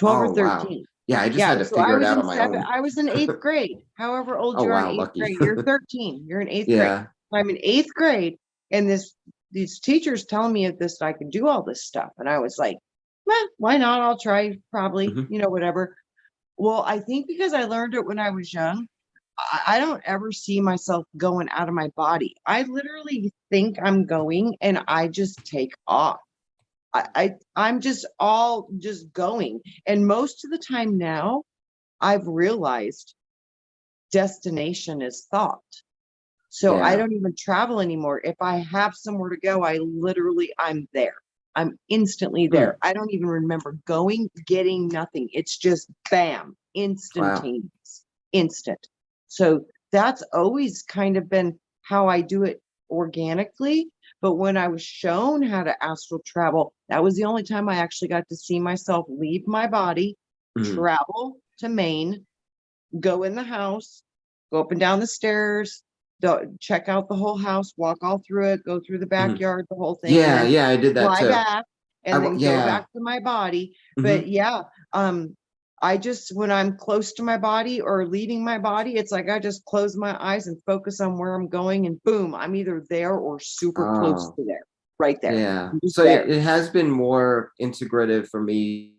or 13. Wow. Yeah, I just had to figure it out on my own. I was in 8th grade. However old you are in 8th grade, you're 13. You're in 8th grade. I'm in 8th grade, and these teachers telling me this, I can do all this stuff, and I was like, well, why not? I'll try, probably, whatever. Well, I think because I learned it when I was young, I don't ever see myself going out of my body. I literally think I'm going, and I just take off. I'm just going. And most of the time now, I've realized destination is thought. So I don't even travel anymore. If I have somewhere to go, I'm there. I'm instantly there. I don't even remember going, getting nothing. It's just bam, instantaneous, instant. So that's always kind of been how I do it organically. But when I was shown how to astral travel, that was the only time I actually got to see myself leave my body, travel to Maine, go in the house, go up and down the stairs, check out the whole house, walk all through it, go through the backyard, the whole thing. Yeah, I did that too. Back, and then go back to my body. But I just, when I'm close to my body or leaving my body, it's like I just close my eyes and focus on where I'm going, and boom, I'm either there or super close to there, right there. Yeah. So it has been more integrative for me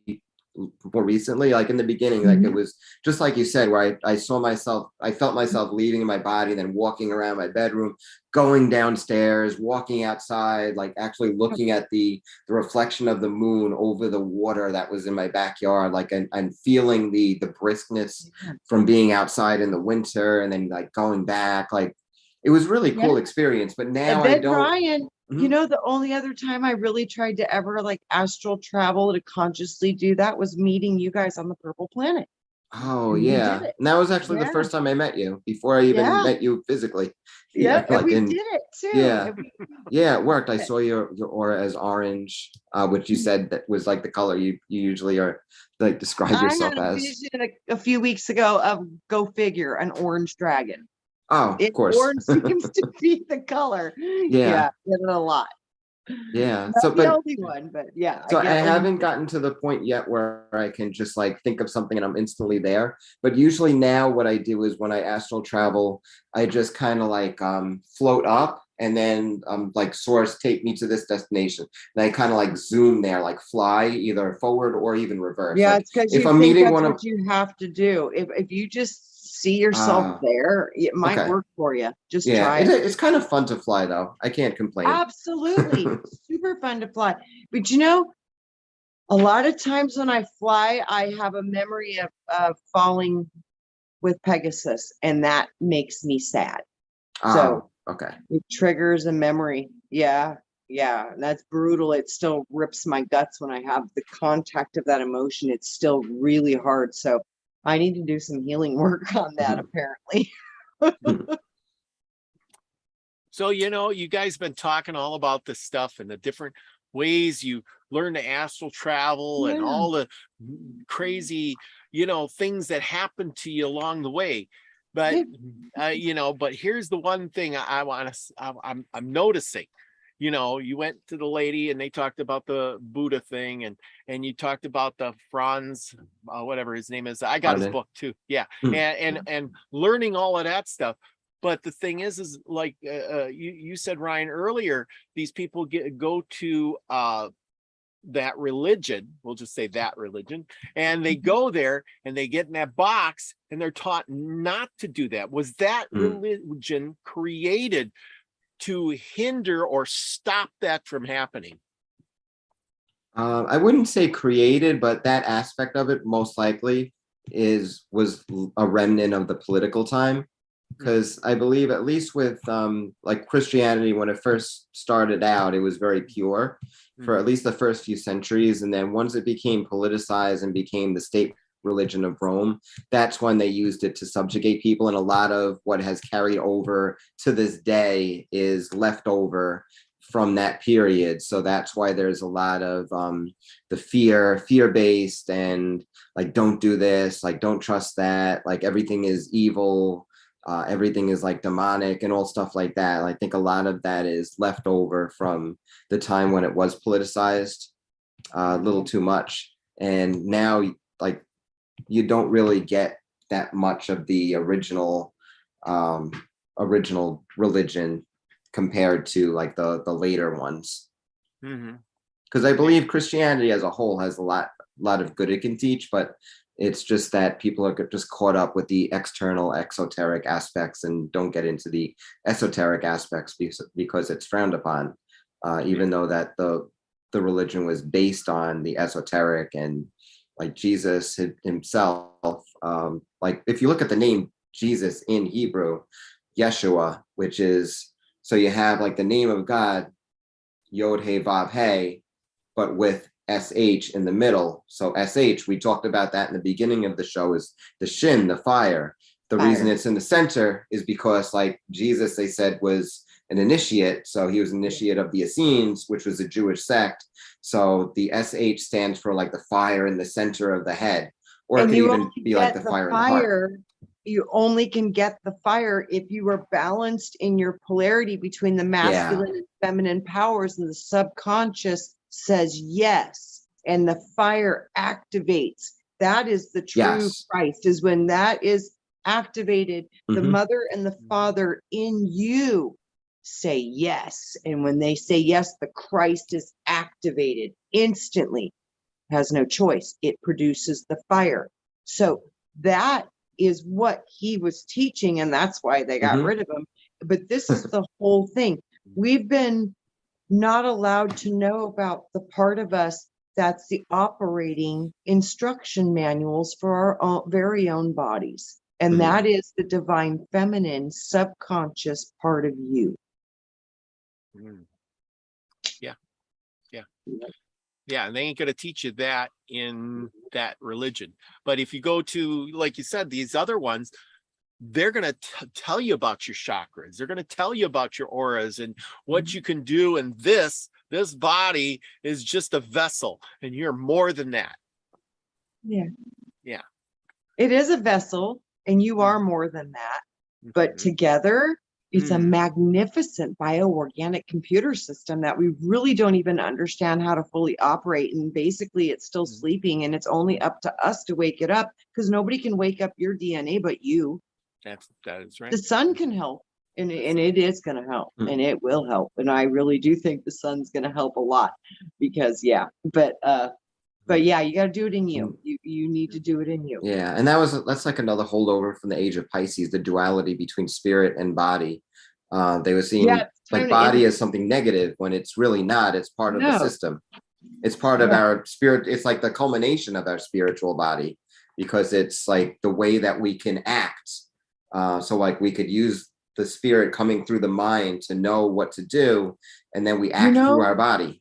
more recently. Like in the beginning, like it was just like you said, where I felt myself leaving my body, then walking around my bedroom, going downstairs, walking outside, like actually looking at the reflection of the moon over the water that was in my backyard, like and feeling the briskness from being outside in the winter, and then like going back. Like it was really cool experience. But now I don't. Ryan, you know, the only other time I really tried to ever like astral travel to consciously do that was meeting you guys on the Purple Planet. Oh And we did yeah. it. And that was actually the Yeah. first time I met you, before I even Yeah. met you physically. Yeah, and Like we in did it too. yeah. And Yeah, it worked. I saw your aura as orange, which you said that was like the color you usually are like describe I yourself had a as. vision a few weeks ago of, go figure, an orange dragon. Oh, of course. Orange seems to be the color. Yeah. Yeah, get it a lot. Yeah. Not So the but only one, but yeah, I so I get what you haven't gotten to the point yet where I can just like think of something and I'm instantly there. But usually now what I do is when I astral travel, I just kind of like float up and then like source take me to this destination. And I kind of like zoom there, like fly either forward or even reverse. Yeah, Like it's because if you I'm think meeting that's one of what you have to do. If you just see yourself uh there, it might okay. work for you. Just Yeah, try it. it's kind of fun to fly though. I can't complain. Absolutely. Super fun to fly. But you know, a lot of times when I fly, I have a memory of falling with Pegasus, and that makes me sad. So Oh, okay. it triggers a memory. Yeah. Yeah. That's brutal. It still rips my guts when I have the contact of that emotion. It's still really hard. So I need to do some healing work on that, apparently. So, you guys been talking all about this stuff and the different ways you learn to astral travel and Yeah. all the crazy, things that happen to you along the way. But, but here's the one thing I want to, I'm noticing, you went to the lady and they talked about the Buddha thing and you talked about the Franz, whatever his name is. I got his book too. Yeah. And learning all of that stuff. But the thing is like you said, Ryan, earlier, these people go to that religion, we'll just say that religion, and they go there and they get in that box and they're taught not to do that. Was that religion created to hinder or stop that from happening? I wouldn't say created, but that aspect of it most likely was a remnant of the political time. Because I believe, at least with like Christianity, when it first started out, it was very pure for at least the first few centuries. And then once it became politicized and became the state religion of Rome, that's when they used it to subjugate people. And a lot of what has carried over to this day is left over from that period. So that's why there's a lot of the fear-based and like, don't do this, like, don't trust that, like everything is evil. Everything is like demonic and all stuff like that. I think a lot of that is left over from the time when it was politicized a little too much. And now, like, you don't really get that much of the original religion compared to like the later ones. Because I believe Christianity as a whole has a lot of good it can teach, but it's just that people are just caught up with the external exoteric aspects and don't get into the esoteric aspects because it's frowned upon, even though that the religion was based on the esoteric. And like Jesus himself, like if you look at the name Jesus in Hebrew, Yeshua, which is, so you have like the name of God, Yod He Vav He, but with SH in the middle. So SH, we talked about that in the beginning of the show, is the Shin, the fire. The reason it's in the center is because like Jesus, they said, was an initiate. So he was an initiate of the Essenes, which was a Jewish sect. So the SH stands for like the fire in the center of the head, or it could even be like the fire in the heart. You only can get the fire if you are balanced in your polarity between the masculine and feminine powers, and the subconscious says yes, and the fire activates. That is the true Christ, is when that is activated, the mother and the father in you say yes. And when they say yes, the Christ is activated instantly, has no choice. It produces the fire. So that is what he was teaching, and that's why they got rid of him. But this is the whole thing. We've been not allowed to know about the part of us that's the operating instruction manuals for our own, very own bodies. And that is the divine feminine subconscious part of you. Yeah. Yeah, and they ain't going to teach you that in that religion. But if you go to, like you said, these other ones, they're going to tell you about your chakras. They're going to tell you about your auras and what you can do. And this body is just a vessel, and you're more than that. Yeah. Yeah. It is a vessel, and you are more than that. But together, it's a magnificent bioorganic computer system that we really don't even understand how to fully operate. And basically, it's still sleeping, and it's only up to us to wake it up, because nobody can wake up your DNA but you. That is right. The sun can help, and it is going to help, and it will help. And I really do think the sun's going to help a lot, because but yeah, you got to do it in you. You need to do it in you. Yeah, and that's like another holdover from the age of Pisces, the duality between spirit and body. They were seeing like body as something negative when it's really not. It's part of the system. It's part of our spirit. It's like the culmination of our spiritual body, because it's like the way that we can act. So like we could use the spirit coming through the mind to know what to do, and then we act through our body.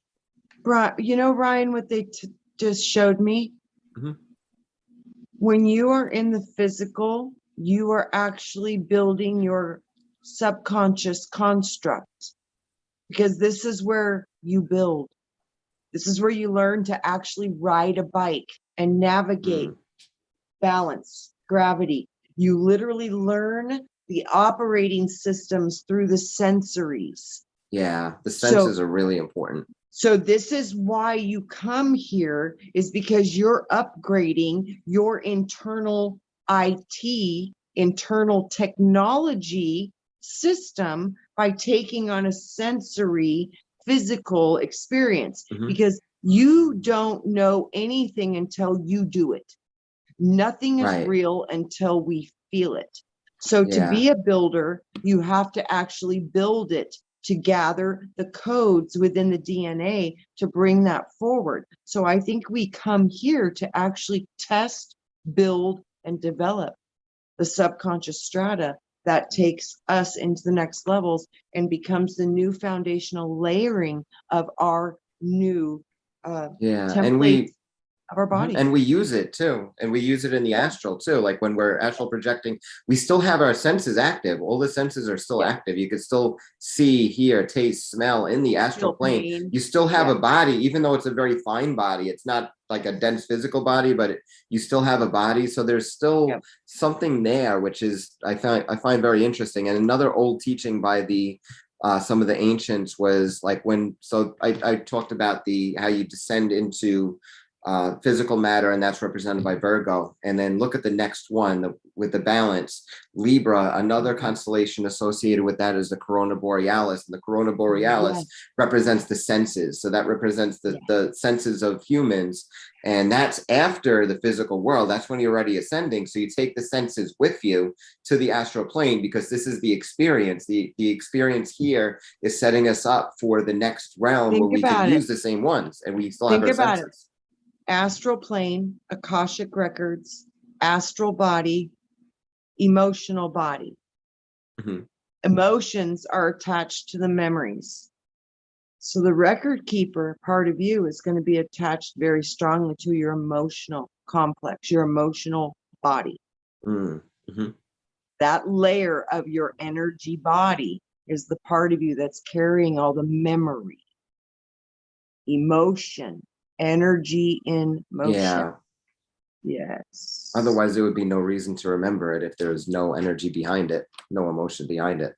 Right. Ryan, what they just showed me, when you are in the physical, you are actually building your subconscious construct, because this is where you build. This is where you learn to actually ride a bike and navigate balance, gravity. You literally learn the operating systems through the sensories. Yeah, the senses are really important. So this is why you come here, is because you're upgrading your internal IT, internal technology system by taking on a sensory physical experience, because you don't know anything until you do it. Nothing is real until we feel it. So to be a builder, you have to actually build it, to gather the codes within the DNA to bring that forward. So I think we come here to actually test, build, and develop the subconscious strata that takes us into the next levels and becomes the new foundational layering of our new template of our body. And we use it too. And we use it in the astral too. Like when we're astral projecting, we still have our senses active. All the senses are still active. You can still see, hear, taste, smell in the astral plane. You still have a body, even though it's a very fine body. It's not like a dense physical body, but you still have a body. So there's still something there, which is, I find very interesting. And another old teaching by the some of the ancients was like I talked about how you descend into physical matter, and that's represented by Virgo. And then look at the next one with the balance, Libra. Another constellation associated with that is the Corona Borealis, and the Corona Borealis represents the senses. So that represents the senses of humans, and that's after the physical world. That's when you're already ascending. So you take the senses with you to the astral plane, because this is the experience. The experience here is setting us up for the next realm where we can use the same ones, and we still have our senses. Astral plane, Akashic records, astral body, emotional body. Emotions are attached to the memories. So the record keeper part of you is going to be attached very strongly to your emotional complex, your emotional body. That layer of your energy body is the part of you that's carrying all the memory, emotion, energy in motion. Yes. Otherwise, there would be no reason to remember it if there's no energy behind it, no emotion behind it.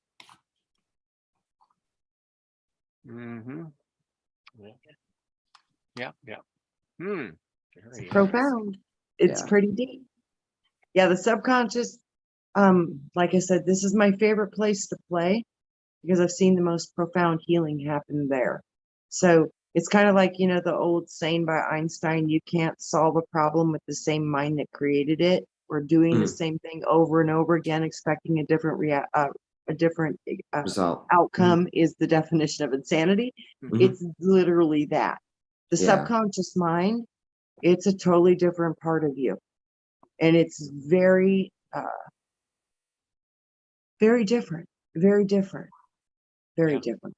It's profound. It's pretty deep. Yeah, the subconscious, like I said, this is my favorite place to play, because I've seen the most profound healing happen there. So it's kind of like, the old saying by Einstein, you can't solve a problem with the same mind that created it. We're doing the same thing over and over again, expecting a different result. Outcome is the definition of insanity. It's literally that. The subconscious mind, it's a totally different part of you. And it's very, very different, very different, very different.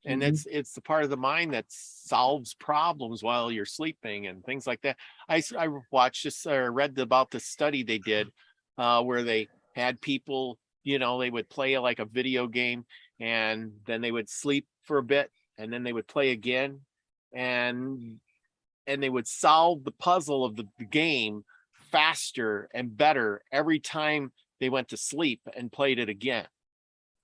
And it's the part of the mind that solves problems while you're sleeping and things like that. I watched this or read about the study they did where they had people, you know, they would play like a video game and then they would sleep for a bit and then they would play again and they would solve the puzzle of the game faster and better every time they went to sleep and played it again.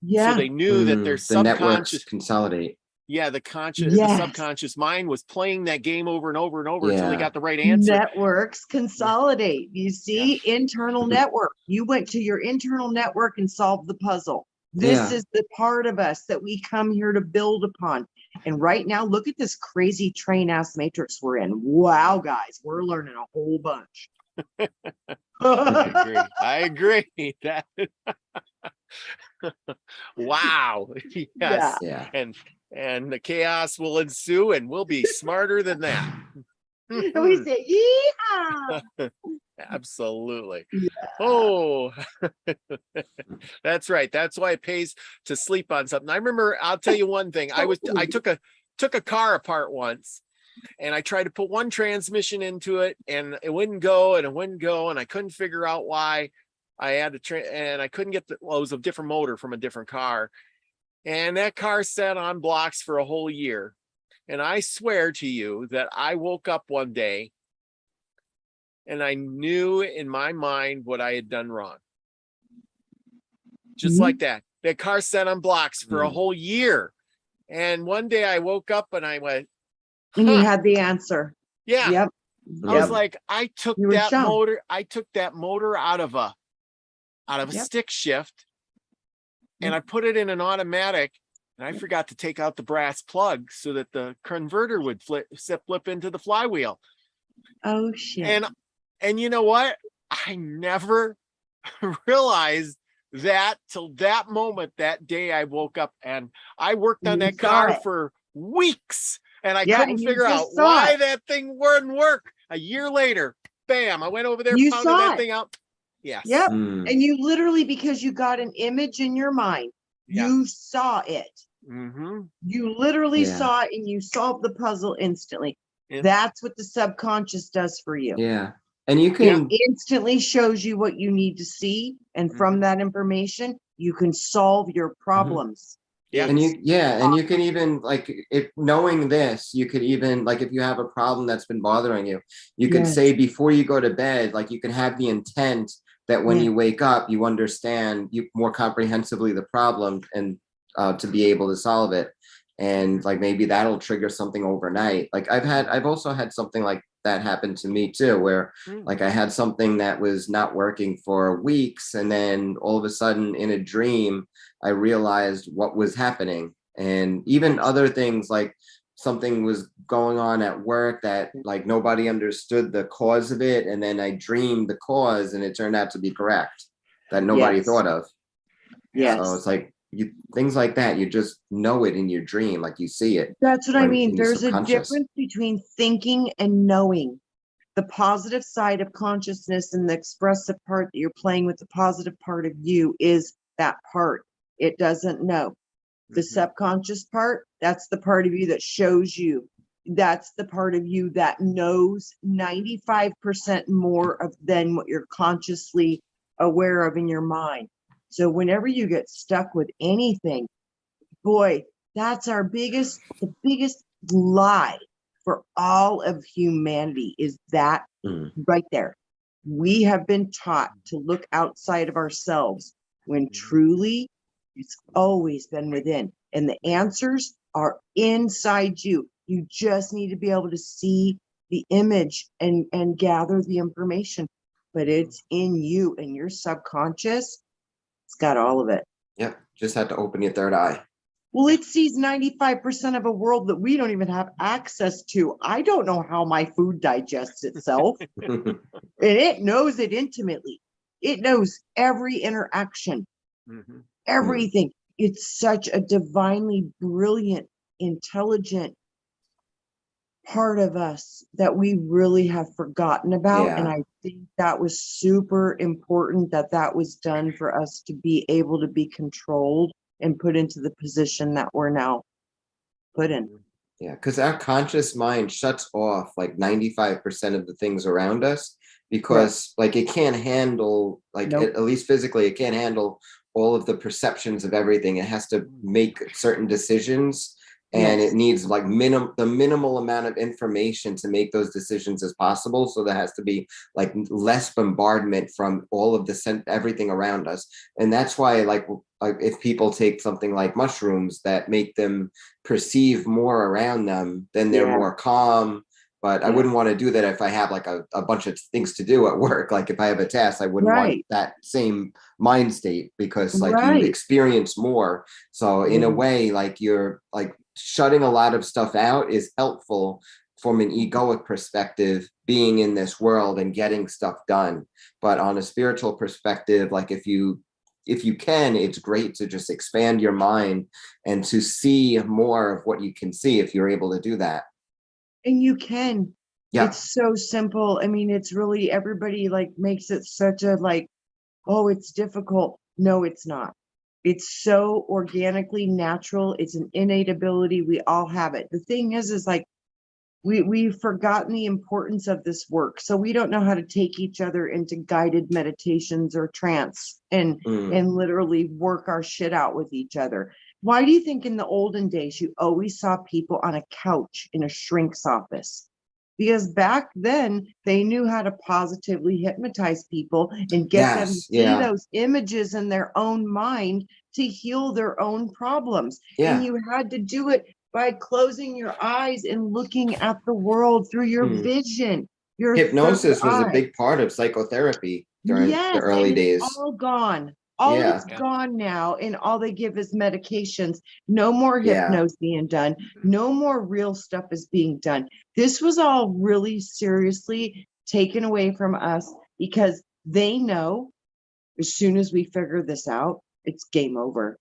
Yeah. So they knew that their the networks subconscious consolidate. the Yes. subconscious mind was playing that game over and over and over until they Yeah. got the right answer. Networks consolidate. You see, internal network. You went to your internal network and solved the puzzle. This Yeah. is the part of us that we come here to build upon. And right now, look at this crazy train ass matrix we're in. Wow, guys, we're learning a whole bunch. I agree. That wow. Yes. Yeah. And the chaos will ensue and we'll be smarter than that. And we say, yeehaw! Absolutely. Yeah. Oh, that's right. That's why it pays to sleep on something. I remember, I'll tell you one thing. I took a car apart once and I tried to put one transmission into it and it wouldn't go and it wouldn't go. And I couldn't figure out why. I had to and I couldn't get well, it was a different motor from a different car. And that car sat on blocks for a whole year. And I swear to you that I woke up one day and I knew in my mind what I had done wrong. Just like that. That car sat on blocks for a whole year. And one day I woke up and I went, And you had the answer. yeah. Yep. I was like, I took You were that shown. motor, out of a stick shift and I put it in an automatic and I forgot to take out the brass plug so that the converter would flip into the flywheel. Oh shit. And you know what? I never realized that till that moment, that day I woke up and I worked on that car for weeks and I couldn't figure out why that thing wouldn't work. A year later, bam, I went over there, pounded that thing out. Yes. Yep. And you literally, because you got an image in your mind, you saw it. You literally saw it and you solved the puzzle instantly. That's what the subconscious does for you. Yeah. And you can it instantly shows you what you need to see. And from that information, you can solve your problems. Yeah. And you can even like if knowing this, you could even like if you have a problem that's been bothering you, you can say before you go to bed, like you can have the intent that when you wake up, you understand you more comprehensively the problem and to be able to solve it. And like maybe that'll trigger something overnight. Like I've also had something like that happen to me too, where like I had something that was not working for weeks, and then all of a sudden in a dream, I realized what was happening. And even other things like something was going on at work that like nobody understood the cause of it, and then I dreamed the cause, and it turned out to be correct that nobody thought of. So it's like things like that, you just know it in your dream, like you see it. That's what I mean. There's a difference between thinking and knowing. The positive side of consciousness and the expressive part that you're playing with, the positive part of you is that part. It doesn't know. The subconscious part, that's the part of you that shows you. That's the part of you that knows 95% more than what you're consciously aware of in your mind. So whenever you get stuck with anything, boy, that's the biggest lie for all of humanity is that right there. We have been taught to look outside of ourselves when truly it's always been within. And the answers are inside you. You just need to be able to see the image and gather the information, but it's in you and your subconscious. It's got all of it. Yep. Just had to open your third eye. Well, it sees 95% of a world that we don't even have access to. I don't know how my food digests itself. And it knows it intimately. It knows every interaction, everything. It's such a divinely brilliant, intelligent part of us that we really have forgotten about. And I think that was super important that was done for us to be able to be controlled and put into the position that we're now put in. Yeah, because our conscious mind shuts off like 95% of the things around us because like it can't handle, like Nope. at least physically, it can't handle all of the perceptions of everything. It has to make certain decisions, and Yes. it needs like the minimal amount of information to make those decisions as possible. So there has to be like less bombardment from all of the everything around us. And that's why like if people take something like mushrooms that make them perceive more around them, then they're Yeah. more calm. But I Yeah. wouldn't want to do that if I have like a bunch of things to do at work. Like if I have a task, I wouldn't want Right. that same mind state, because like you Right. experience more. So in a Mhm. way, like you're like shutting a lot of stuff out is helpful from an egoic perspective, being in this world and getting stuff done. But on a spiritual perspective, like if you can, it's great to just expand your mind and to see more of what you can see if you're able to do that. And you can. Yeah. It's so simple. I mean, it's really, everybody like makes it such a like, oh, it's difficult. No, it's not. It's so organically natural. It's an innate ability. We all have it. The thing is like we've forgotten the importance of this work. So we don't know how to take each other into guided meditations or trance and literally work our shit out with each other. Why do you think in the olden days you always saw people on a couch in a shrink's office? Because back then they knew how to positively hypnotize people and get them to see those images in their own mind to heal their own problems. And you had to do it by closing your eyes and looking at the world through your vision. Your hypnosis was a eye. big part of psychotherapy during the early and days. it's all gone. All it's gone now, and all they give is medications. No more hypnosis being done. No more real stuff is being done. This was all really seriously taken away from us because they know as soon as we figure this out, it's game over.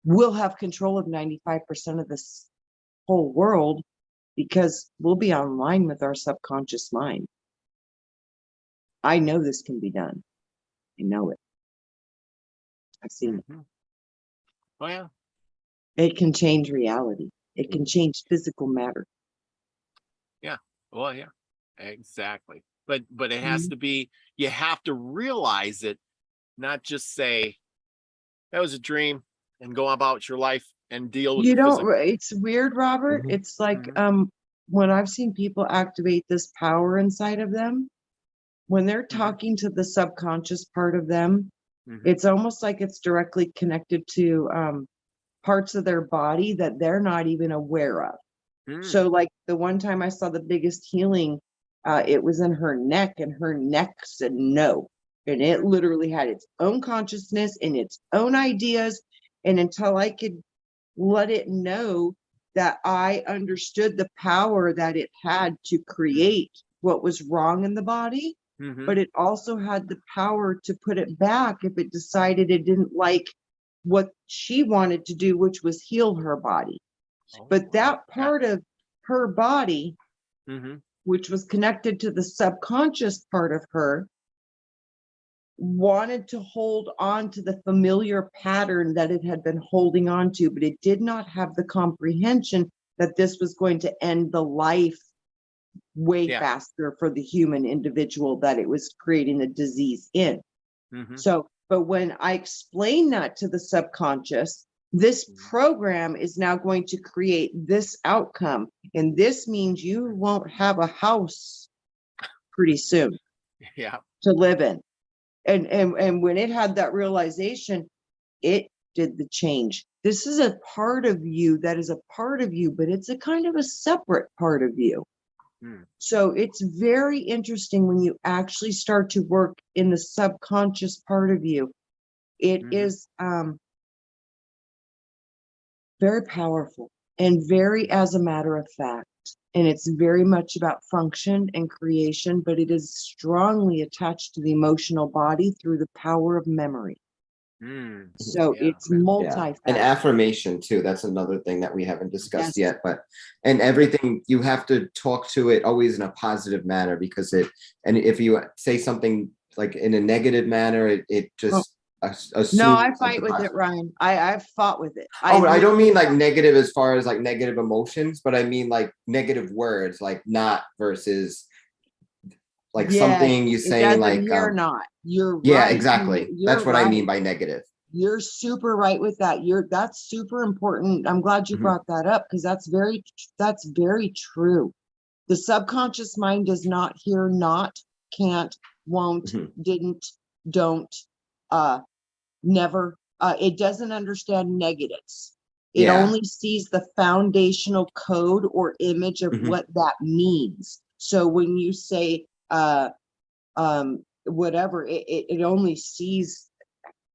We'll have control of 95% of this whole world because we'll be online with our subconscious mind. I know this can be done. I know it. I've seen it. Oh yeah. It can change reality. It can change physical matter. Yeah. Well, yeah, exactly. But it has to be, you have to realize it, not just say that was a dream and go about your life and deal with You the know, physical. it's weird, Robert. It's like when I've seen people activate this power inside of them, when they're talking to the subconscious part of them, it's almost like it's directly connected to parts of their body that they're not even aware of. So like the one time I saw the biggest healing, it was in her neck, and her neck said no. And it literally had its own consciousness and its own ideas. And until I could let it know that I understood the power that it had to create what was wrong in the body, but it also had the power to put it back if it decided it didn't like what she wanted to do, which was heal her body. But that part of her body, which was connected to the subconscious part of her, wanted to hold on to the familiar pattern that it had been holding on to, but it did not have the comprehension that this was going to end the life way faster for the human individual that it was creating the disease in. So, but when I explain that to the subconscious, this program is now going to create this outcome. And this means you won't have a house pretty soon to live in. And when it had that realization, it did the change. This is a part of you that is a part of you, but it's a kind of a separate part of you. So it's very interesting when you actually start to work in the subconscious part of you. It is very powerful and very as a matter of fact. And it's very much about function and creation, but it is strongly attached to the emotional body through the power of memory. So it's multi-faceted. And affirmation too. That's another thing that we haven't discussed yet. And everything, you have to talk to it always in a positive manner, because and if you say something like in a negative manner, it just No, assume I fight something with it, positive. Ryan. I've fought with it. Oh, I don't literally mean like negative as far as like negative emotions, but I mean like negative words, like not versus like Yes, something you it saying doesn't like hear not. You're yeah, right. exactly. You're That's what I right. mean by negative. You're super right with that. That's super important. I'm glad you Mhm. brought that up because that's very true. The subconscious mind does not hear not, can't, won't, Mhm. didn't, don't, never. It doesn't understand negatives. It Yeah. only sees the foundational code or image of Mhm. what that means. So when you say whatever, it only sees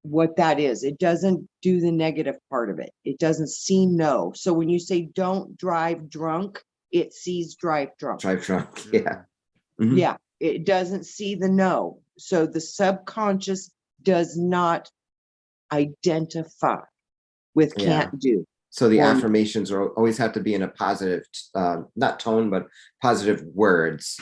what that is. It doesn't do the negative part of it. It doesn't see no. So when you say don't drive drunk, it sees drive drunk. Drive drunk. Yeah. Mhm. Yeah, it doesn't see the no. So the subconscious does not identify with Yeah. can't do. So the Or affirmations are always have to be in a positive, not tone, but positive words,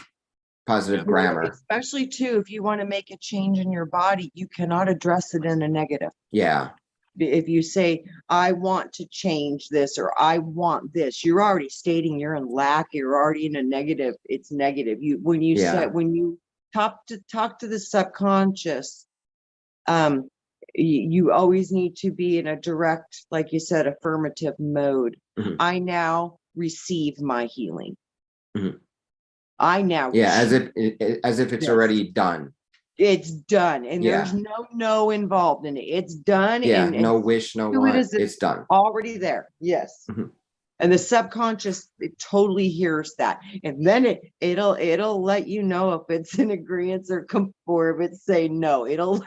positive Yeah. grammar. especially too, if you want to make a change in your body, you cannot address it in a negative. Yeah. If you say, I want to change this, or I want this, you're already stating you're in lack, you're already in a negative, it's negative. When you Yeah. talk to the subconscious, you always need to be in a direct, like you said, affirmative mode. Mhm. I now receive my healing. Mhm. I now Yeah, as choose if it's this. already done. It's done, and there's Yeah. no involved in it. It's done, Yeah, and no wish, no do it want. as It's done. already there. Yes. Mhm. And the subconscious, it totally hears that, and then it'll let you know if it's in agreement or if it's saying no. It'll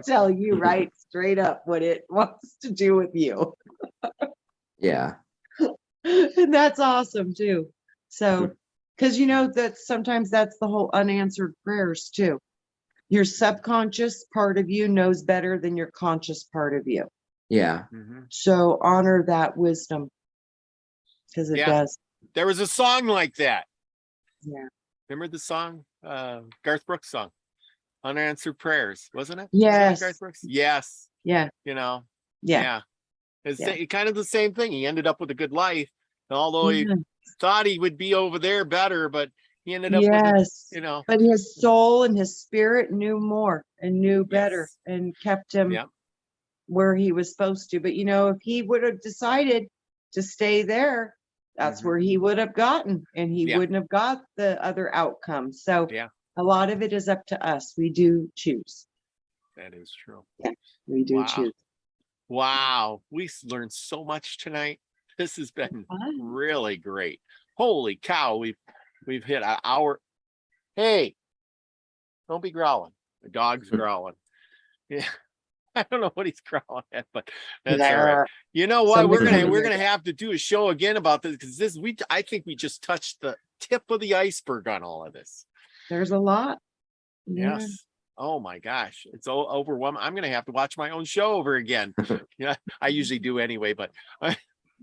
tell you right straight up what it wants to do with you. Yeah. And that's awesome too. So, Mhm. because that sometimes that's the whole unanswered prayers too. Your subconscious part of you knows better than your conscious part of you. Yeah. Mhm. So honor that wisdom because it Yeah. does. There was a song like that. Yeah. Remember the song? Garth Brooks song, Unanswered Prayers, wasn't it? Yes. Garth Brooks? Yes. Yeah. Yeah. Yeah. It's Yeah. kind of the same thing. He ended up with a good life. And although he Yeah. thought he would be over there better, but he ended up with Yes. a, But his soul and his spirit knew more and knew better yes. and kept him Yeah. where he was supposed to. But if he would have decided to stay there, that's Mhm. where he would have gotten, and he Yeah. wouldn't have got the other outcome. So Yeah, a lot of it is up to us. We do choose. that is true. We do Wow. choose. Wow. We learned so much tonight. This has been Fun. really great. Holy cow. We've hit an hour. Hey, don't be growling. The dog's growling. Yeah. I don't know what he's growling at, but that's all right. You know what? Somebody We're coming gonna here. have to do a show again about this because I think we just touched the tip of the iceberg on all of this. There's a lot. Yeah. Yes. Oh my gosh, it's overwhelming. I'm gonna have to watch my own show over again. Yeah, I usually do anyway, but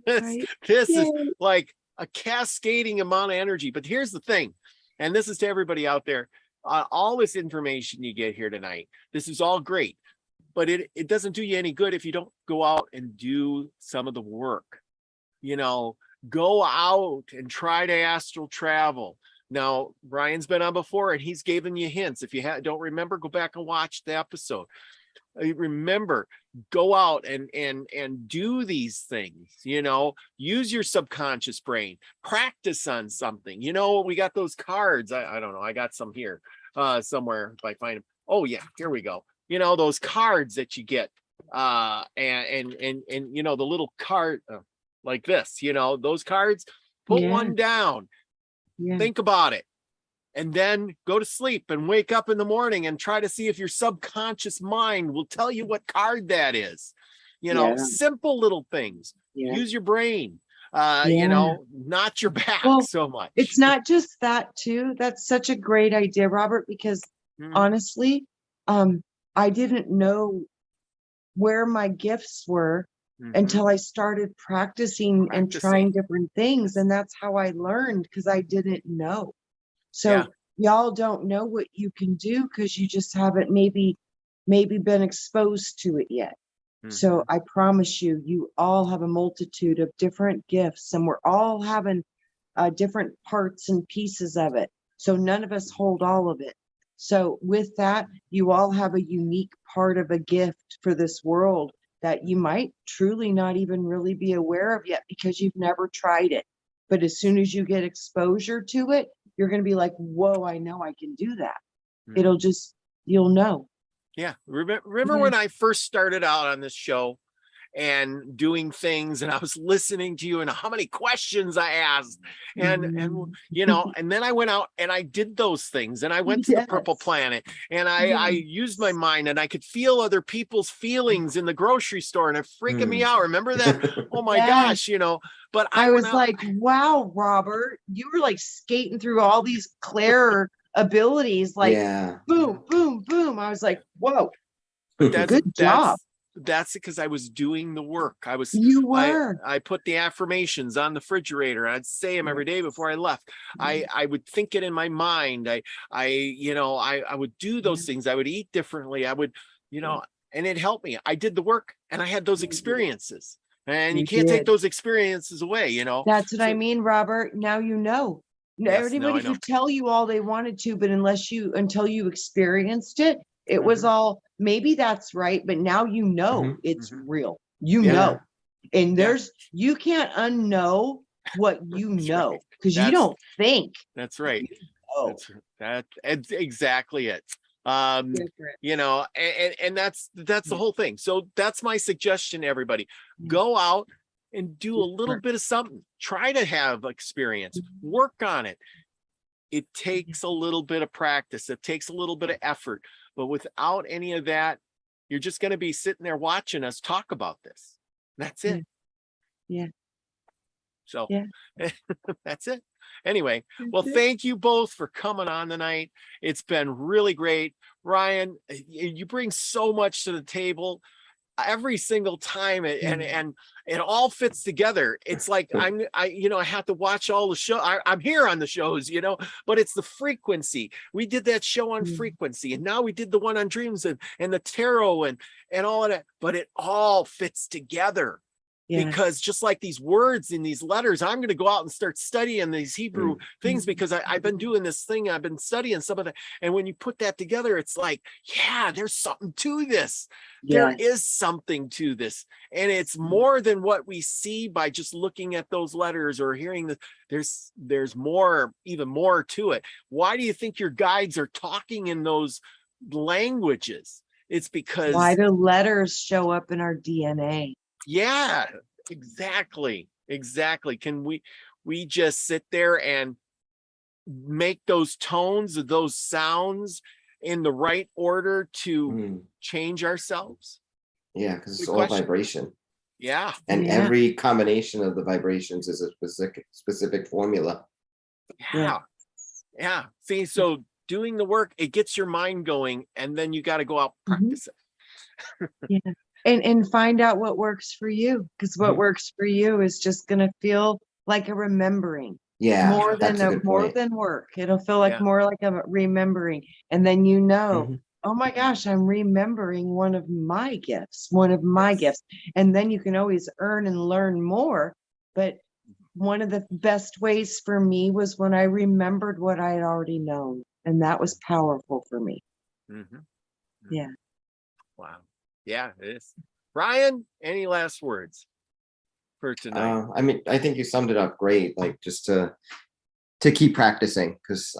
this Right. this is Yay. like a cascading amount of energy. But here's the thing, and this is to everybody out there. All this information you get here tonight, this is all great, but it doesn't do you any good if you don't go out and do some of the work. Go out and try to astral travel. Now, Ryan's been on before and he's given you hints. If you don't remember, go back and watch the episode. Remember, go out and do these things. Use your subconscious brain. Practice on something. We got those cards. I don't know. I got some here somewhere if I find them. Oh yeah, here we go. Those cards that you get and the little card like this. Those cards. Put Yeah. one down. Yeah. Think about it, and then go to sleep and wake up in the morning and try to see if your subconscious mind will tell you what card that is. Yeah. Simple little things. Yeah. Use your brain. Yeah. Not your back Well, so much. It's not just that too. That's such a great idea, Robert, because Mhm. honestly, I didn't know where my gifts were Mhm. until I started practicing and trying different things. And that's how I learned, because I didn't know. So Yeah. y'all don't know what you can do because you just haven't maybe maybe been exposed to it yet. So I promise you, you all have a multitude of different gifts, and we're all having different parts and pieces of it. So none of us hold all of it. So with that, you all have a unique part of a gift for this world that you might truly not even really be aware of yet because you've never tried it. But as soon as you get exposure to it, you're going to be like, whoa, I know I can do that. It'll just, you'll know. Yeah. Remember when I first started out on this show and doing things, and I was listening to you and how many questions I asked, and you know, and then I went out and I did those things, and I went to the Purple Planet, and I used my mind, and I could feel other people's feelings in the grocery store, and it freaking me out. Remember that? Oh my gosh, you know. But I was like, wow, Robert, you were like skating through all these Claire abilities, like boom, boom, boom. I was like, whoa, good job. That's because I was doing the work. You were. I put the affirmations on the refrigerator. I'd say them every day before I left. I would think it in my mind. I would do those things. I would eat differently. I would, you know, and it helped me. I did the work and I had those experiences, and you can't take those experiences away, you know. That's what I mean, Robert. Now you know. Everybody could tell you all they wanted to, but until you experienced it, it was all, maybe that's right, but now you know it's real. You know. And you can't unknow what you know, because you don't think. That's right. That's exactly it. You know, and that's the whole thing. So that's my suggestion to everybody. Go out and do a little bit of something. Try to have experience. Work on it. It takes a little bit of practice. It takes a little bit of effort. But without any of that, you're just going to be sitting there watching us talk about this. That's it. Yeah. So that's it. Anyway, well, thank you both for coming on tonight. It's been really great. Ryan, you bring so much to the table every single time, and it all fits together. It's like I have to watch all the show. I'm here on the shows, you know, but it's the frequency. We did that show on frequency, and now we did the one on dreams and the tarot and all of that, but it all fits together. Because just like these words in these letters, I'm going to go out and start studying these Hebrew things, because I've been doing this thing. I've been studying some of that. And when you put that together, it's like, yeah, there's something to this. There is something to this. And it's more than what we see by just looking at those letters or hearing the, there's more, even more to it. Why do you think your guides are talking in those languages? It's because why do letters show up in our DNA? Yeah, exactly. Can we just sit there and make those tones, those sounds in the right order to change ourselves? Yeah, because it's all vibration. Yeah. And every combination of the vibrations is a specific formula. Yeah. See, so doing the work, it gets your mind going, and then you got to go out and practice it. And find out what works for you, because what works for you is just going to feel like a remembering. More than work. It'll feel like more like a remembering. And then oh my gosh, I'm remembering one of my gifts. And then you can always earn and learn more. But one of the best ways for me was when I remembered what I had already known. And that was powerful for me. Yeah. Wow. Yeah, it is. Ryan, any last words for tonight? I mean, I think you summed it up great. Like, just to keep practicing, because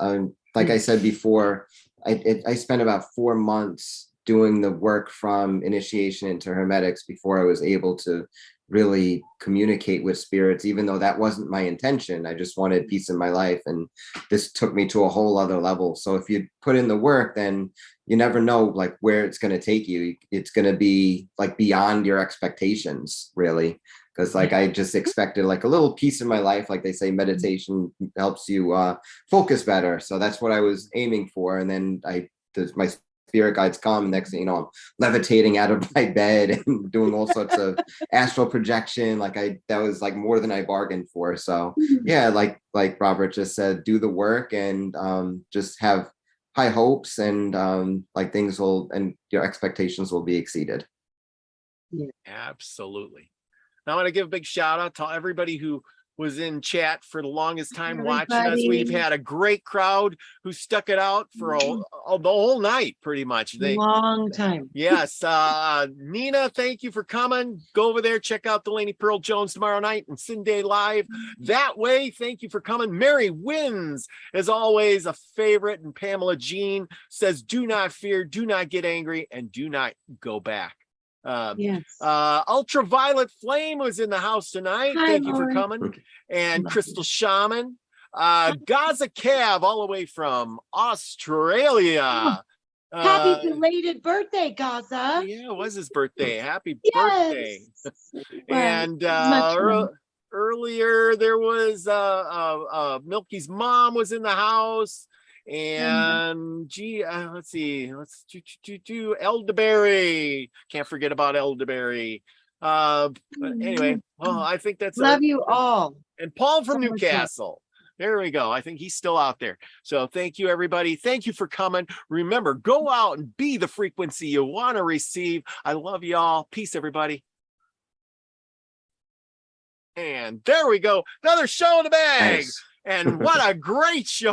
like I said before, I spent about 4 months doing the work from initiation into hermetics before I was able to really communicate with spirits, even though that wasn't my intention. I just wanted peace in my life, and this took me to a whole other level. So if you put in the work, then you never know like where it's going to take you. It's going to be like beyond your expectations, really. Because like I just expected like a little piece in my life. Like they say, meditation helps you focus better. So that's what I was aiming for. And then my spirit guides come. Next thing you know, I'm levitating out of my bed and doing all sorts of astral projection. Like that was like more than I bargained for. So yeah, like Robert just said, do the work and just have high hopes, and like things will, and your expectations will be exceeded. Absolutely. Now I want to give a big shout out to everybody who was in chat for the longest time watching us. We've had a great crowd who stuck it out for the whole night, pretty much. Long time. Yes. Nina, thank you for coming. Go over there, check out Delaney Pearl Jones tomorrow night and Sunday Live. That way, thank you for coming. Mary Wins, as always, a favorite. And Pamela Jean says, do not fear, do not get angry, and do not go back. Yes. Ultraviolet Flame was in the house tonight. Hi, Thank you for Lauren. coming. And Love Crystal Shaman, Gaza Cav, all the way from Australia. Happy belated birthday, Gaza. Yeah, it was his birthday. Happy Yes. birthday. Well, And much fun. earlier there was Milky's mom was in the house. And let's see, do Elderberry. Can't forget about Elderberry. But anyway, I think that's Love you all. And Paul from So much love. Newcastle. There we go. I think he's still out there. So thank you, everybody. Thank you for coming. Remember, go out and be the frequency you want to receive. I love you all. Peace, everybody. And there we go. Another show in the bag. Nice. And what a great show